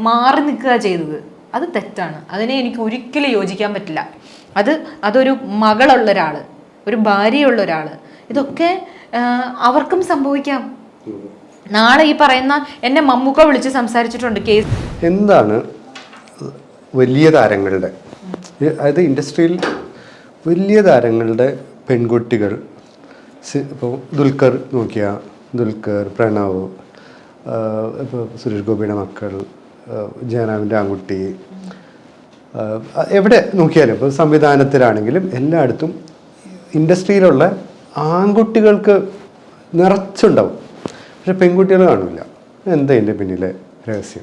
മാറി നിൽക്കുക ചെയ്തത് അത് തെറ്റാണ്. അതിനെ എനിക്ക് ഒരിക്കലും യോജിക്കാൻ പറ്റില്ല. അതൊരു മകളുള്ള ഒരാള്, ഒരു ഭാര്യയുള്ള ഒരാള്, ഇതൊക്കെ അവർക്കും സംഭവിക്കാം. നാളെ ഈ പറയുന്ന എന്നെ മമ്മൂക്ക വിളിച്ച് സംസാരിച്ചിട്ടുണ്ട് കേസ്. എന്താണ് വലിയ താരങ്ങളുടെ, അതായത് ഇൻഡസ്ട്രിയിൽ വലിയ താരങ്ങളുടെ പെൺകുട്ടികൾ, ഇപ്പോൾ ദുൽഖർ നോക്കിയാൽ ദുൽഖർ, പ്രണവ്, ഇപ്പോൾ സുരേഷ് ഗോപിയുടെ മക്കൾ, ജയറാമിൻ്റെ ആൺകുട്ടി, എവിടെ നോക്കിയാലും ഇപ്പോൾ സംവിധാനത്തിലാണെങ്കിലും എല്ലായിടത്തും ഇൻഡസ്ട്രിയിലുള്ള ആൺകുട്ടികൾക്ക് നിറച്ചുണ്ടാവും. പക്ഷെ പെൺകുട്ടികൾ കാണില്ല. എന്താ ഇതിൻ്റെ പിന്നിലെ രഹസ്യം?